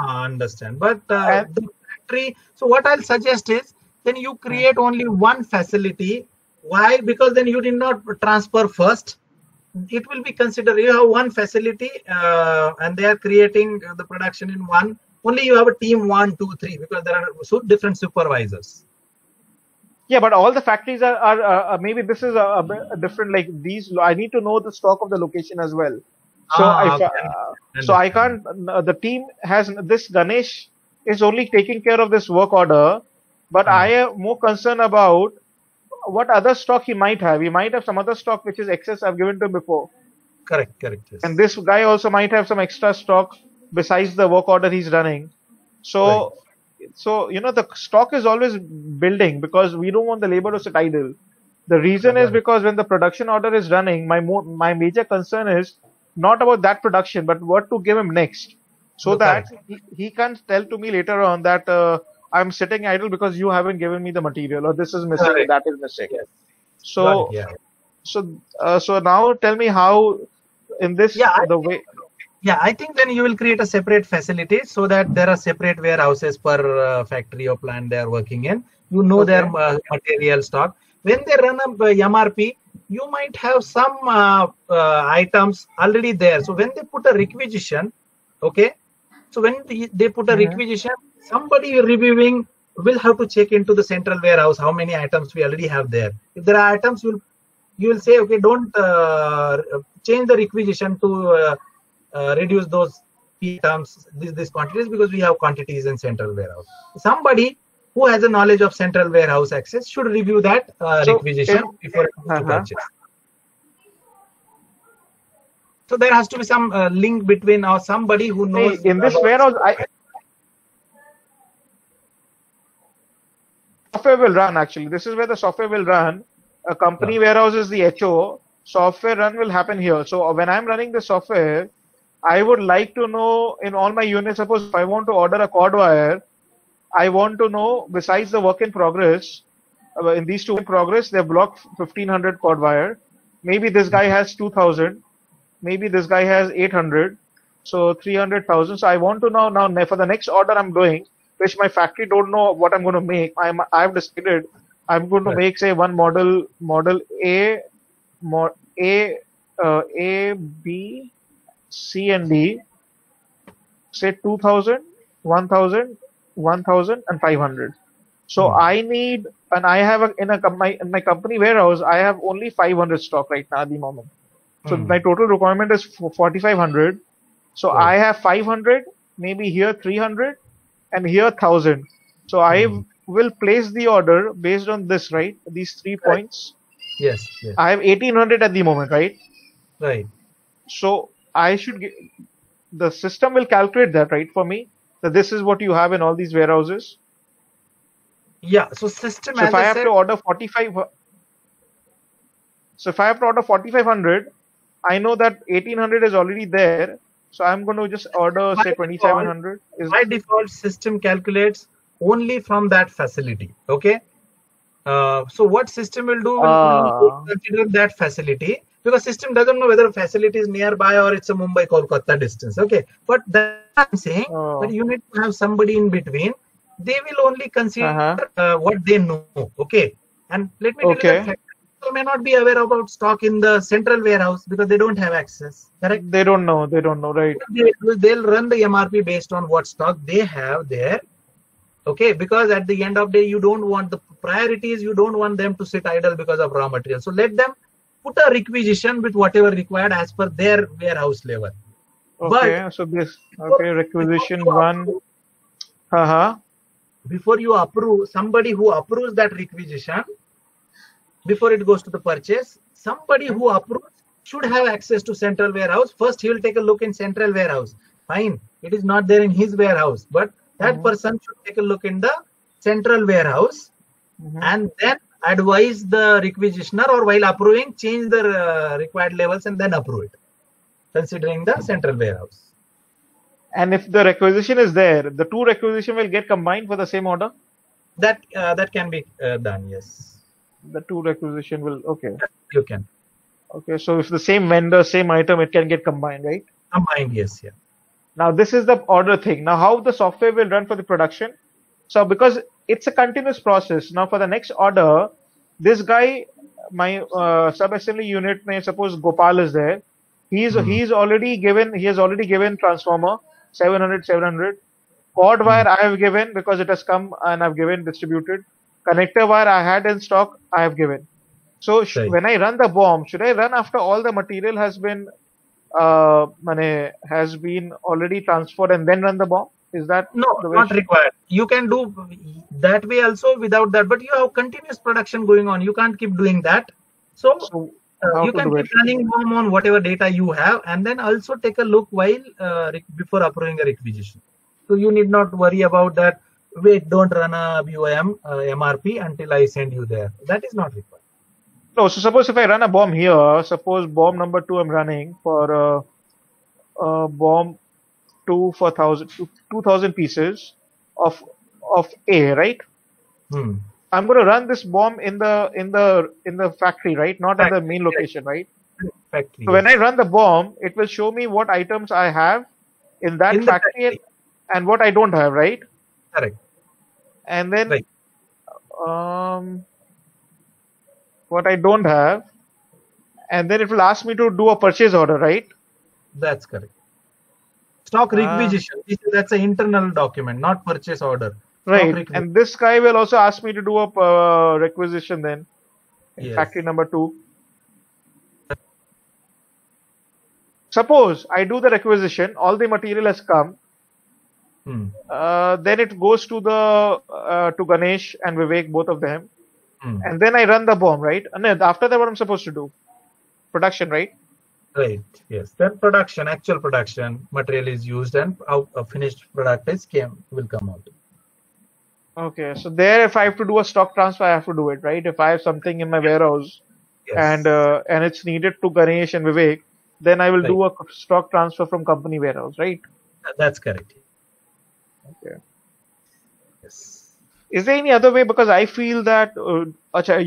Understand. But the factory, so what I'll suggest is, then you create only one facility. Why? Because then you did not transfer first. it will be considered. You have one facility and they are creating the production in one. Only you have a team 1, 2, 3 because there are different supervisors. Yeah, but all the factories are maybe this is a bit different. Like these, I need to know the stock of the location as well. So so I can't. The team has this. Ganesh is only taking care of this work order, but I am more concerned about what other stock he might have. He might have some other stock which is excess I've given to him before. Correct. Yes. And this guy also might have some extra stock besides the work order he's running. So, so the stock is always building because we don't want the labor to sit idle. The reason is because when the production order is running, my major concern is not about that production, but what to give him next, so that he can tell to me later on that I'm sitting idle because you haven't given me the material, or this is missing, or that is missing. Yes. So, so now tell me how in this the way. Yeah, I think then you will create a separate facility so that there are separate warehouses per factory or plant they are working in. You know their material stock. When they run a MRP, you might have some items already there. So when they put a requisition, okay. So when they put a requisition, somebody reviewing will have to check into the central warehouse how many items we already have there. If there are items, you will say, okay, don't change the requisition to reduce those items, these quantities, because we have quantities in central warehouse. Somebody who has a knowledge of central warehouse access should review that requisition before it goes to purchase. So there has to be some link between or somebody who knows. In this warehouse, software will run actually. This is where the software will run. A company warehouse is the HO. Software run will happen here. So when I'm running the software, I would like to know in all my units, suppose if I want to order a cord wire, I want to know besides the work in progress, in these two in progress, they've blocked 1500 cord wire. Maybe this guy has 2000. Maybe this guy has 800. So 300,000. So I want to know now for the next order I'm doing, which my factory don't know what I'm going to make. I've decided I'm going to make, say, one model A, A, B, C and D, say 2000, 1000, 1000 and 500. So I need, and I have in my company warehouse, I have only 500 stock right now at the moment. So my total requirement is 4500. So I have 500, maybe here 300 and here 1000. So I will place the order based on this, right? These 3 points. Yes. I have 1800 at the moment, right? Right. So I should get, the system will calculate that, right, for me, that this is what you have in all these warehouses. Yeah. So system. So if I have to order 4500, I know that 1800 is already there. So I'm going to just order, say, 2700. By default, system calculates only from that facility. Okay. So what system will do will consider that facility, because system doesn't know whether a facility is nearby or it's a Mumbai Kolkata distance. Okay. But that I'm saying that you need to have somebody in between. They will only consider what they know. Okay. And let me tell you that people may not be aware about stock in the central warehouse because they don't have access. Correct? They don't know, right? They'll run the MRP based on what stock they have there. Okay, because at the end of the day, you don't want the priorities, you don't want them to sit idle because of raw material. So let them put a requisition with whatever required as per their warehouse level. Okay, but so this, requisition one. Before you approve, somebody who approves that requisition, before it goes to the purchase, somebody who approves should have access to central warehouse. First, he will take a look in central warehouse. Fine, it is not there in his warehouse, but that person should take a look in the central warehouse and then advise the requisitioner, or while approving, change the required levels and then approve it, considering the central warehouse. And if the requisition is there, the two requisition will get combined for the same order? That can be done, yes. The two requisition will, You can. Okay, so if the same vendor, same item, it can get combined, right? Combined, yes, yeah. Now this is the order thing. Now how the software will run for the production? So because it's a continuous process. Now for the next order, this guy sub-assembly unit, may suppose Gopal is there. He has already given transformer 700. Cord wire I have given because it has come and I've given distributed. Connector wire I had in stock, I have given. So when I run the BOM, should I run after all the material has been already transferred and then run the BOM? Is that no, not required? You can do that way also without that, but you have continuous production going on. You can't keep doing that. So you can keep running BOM on whatever data you have, and then also take a look while before approving a requisition. So you need not worry about that. Wait, don't run a BOM MRP until I send you there. That is not required. No, so suppose if I run a BOM here, suppose BOM number 2 I'm running for BOM 2 for 2,000 pieces of A, right? I'm going to run this BOM in the factory, right? Not at the main location, right? Factory. So when I run the BOM, it will show me what items I have in that factory and what I don't have, right? Correct. And then what I don't have, and then it will ask me to do a purchase order, right? That's correct. Stock requisition, that's an internal document, not purchase order. Right, and this guy will also ask me to do a requisition then in factory number 2. Suppose I do the requisition, all the material has come. Then it goes to to Ganesh and Vivek, both of them, and then I run the BOM, right? And then after that, what I'm supposed to do? Production, right? Right. Yes. Then production, actual production, material is used, and a finished product will come out. Okay. So there, if I have to do a stock transfer, I have to do it, right? If I have something in my warehouse, and it's needed to Ganesh and Vivek, then I will do a stock transfer from company warehouse, right? That's correct. Okay. Yes. Is there any other way? Because I feel that you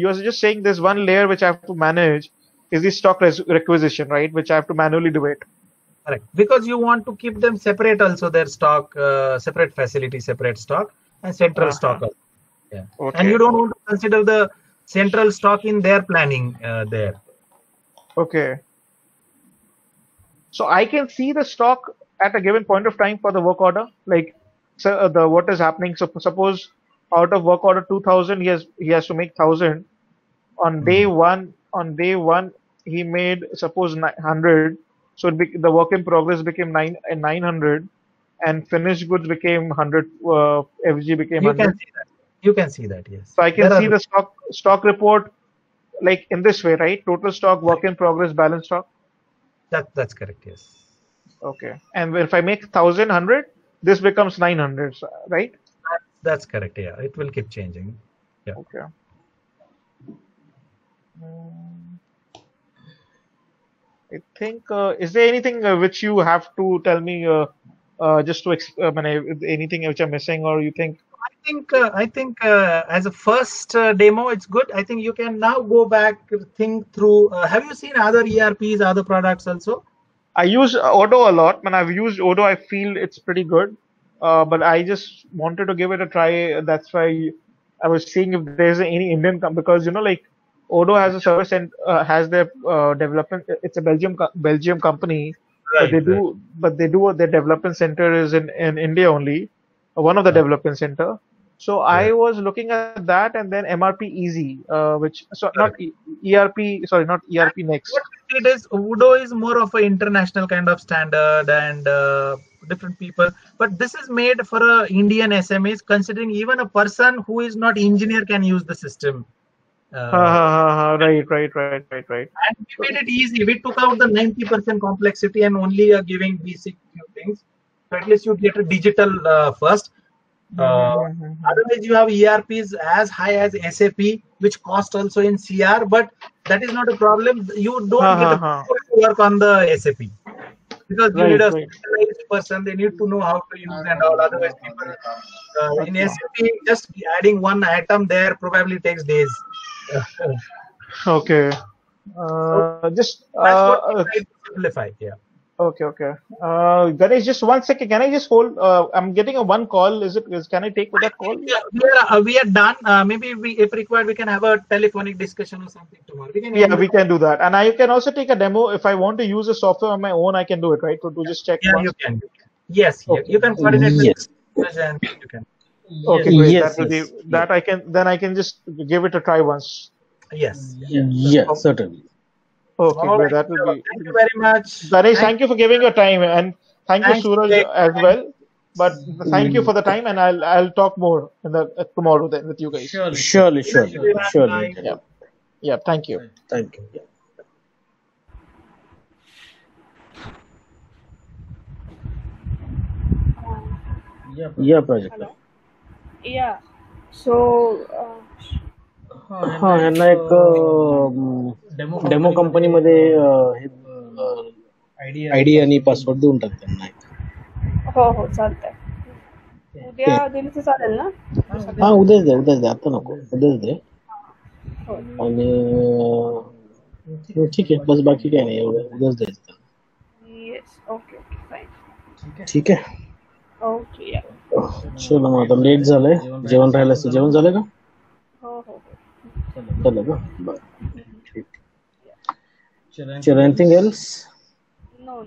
are just saying there's one layer which I have to manage is the stock requisition, right? Which I have to manually do it. Correct. Because you want to keep them separate also, their stock, separate facility, separate stock, and central stock also. Yeah. Okay. And you don't want to consider the central stock in their planning there. Okay. So I can see the stock at a given point of time for the work order, like what is happening. So suppose out of work order 2,000, he has to make 1,000. On day one, he made suppose 100. So the work in progress became 900, and finished goods became 100. FG became 100. You can see that. Yes. So I can see the stock report like in this way, right? Total stock, work in progress, balance stock. That's correct. Yes. Okay. And if I make 1,100, this becomes 900, right? That's correct. Yeah. It will keep changing. Yeah. Okay. I think, is there anything which you have to tell me just to anything which I'm missing, or you think? I think as a first demo, it's good. I think you can now go back, think through. Have you seen other ERPs, other products also? I use Odoo a lot. When I've used Odoo, I feel it's pretty good. But I just wanted to give it a try. That's why I was seeing if there's any Indian because like Odoo has a service and has their development. It's a Belgium company. Right, but they do their development center is in India only. One of the development center. So I was looking at that, and then MRP Easy, not ERP Next. What it is, Odoo is more of an international kind of standard and different people. But this is made for Indian SMEs, considering even a person who is not engineer can use the system. Right. And we made it easy. We took out the 90% complexity and only giving basic few things. So at least you get a digital first. Otherwise, you have ERPs as high as SAP, which cost also in CR, but that is not a problem. You don't get to work on the SAP because you need a specialized person. They need to know how to use and all. Otherwise, people in SAP, just adding one item there probably takes days. Okay. That's what we try to simplify. Yeah. Okay, okay. Ganesh, just 1 second. Can I just hold? I'm getting a one call. Can I take with that call? Yeah, we are done. Maybe if required, we can have a telephonic discussion or something tomorrow. We can Yeah, end the we call. can do that. And I can also take a demo. If I want to use the software on my own, I can do it, right? To just check Yeah, once. you can. Yes, Okay. you can coordinate with Yes. us and you can. Okay, great. That Yes. will be Yes. that. I can just give it a try once. Yes. Yeah. Oh, Certainly. okay, All great. right. That will So be thank you very much. Ganesh. Thank Thank you for giving your time, and thank you, thanks, Suraj, Vivek. as Thanks. well. But thank you for the time, and I'll talk more in the tomorrow then with you guys. Surely. Thank you, everyone. Surely. Bye. Yeah, yeah. Thank you. Thank you. Yeah, Prajakta. Hello. Yeah. So, हा यांना एक demo कंपनीमध्ये ID आणि password देऊन टाक त्यांना एक. हो चालतंय. उद्या दिली तर चालेल ना? हा उद्याच दे आता नको उद्याच दे हो. आणि ठीक आहे बस बाकी काय नाही एवढं उद्याच द्यायचं येस. Okay fine. ठीक आहे. ओके या. चलो मग आता लेट झालंय जेवण राहिलं असतं जेवण झालं का हो. झालं का बरं ठीक चलो एनिथिंग एल्स नो.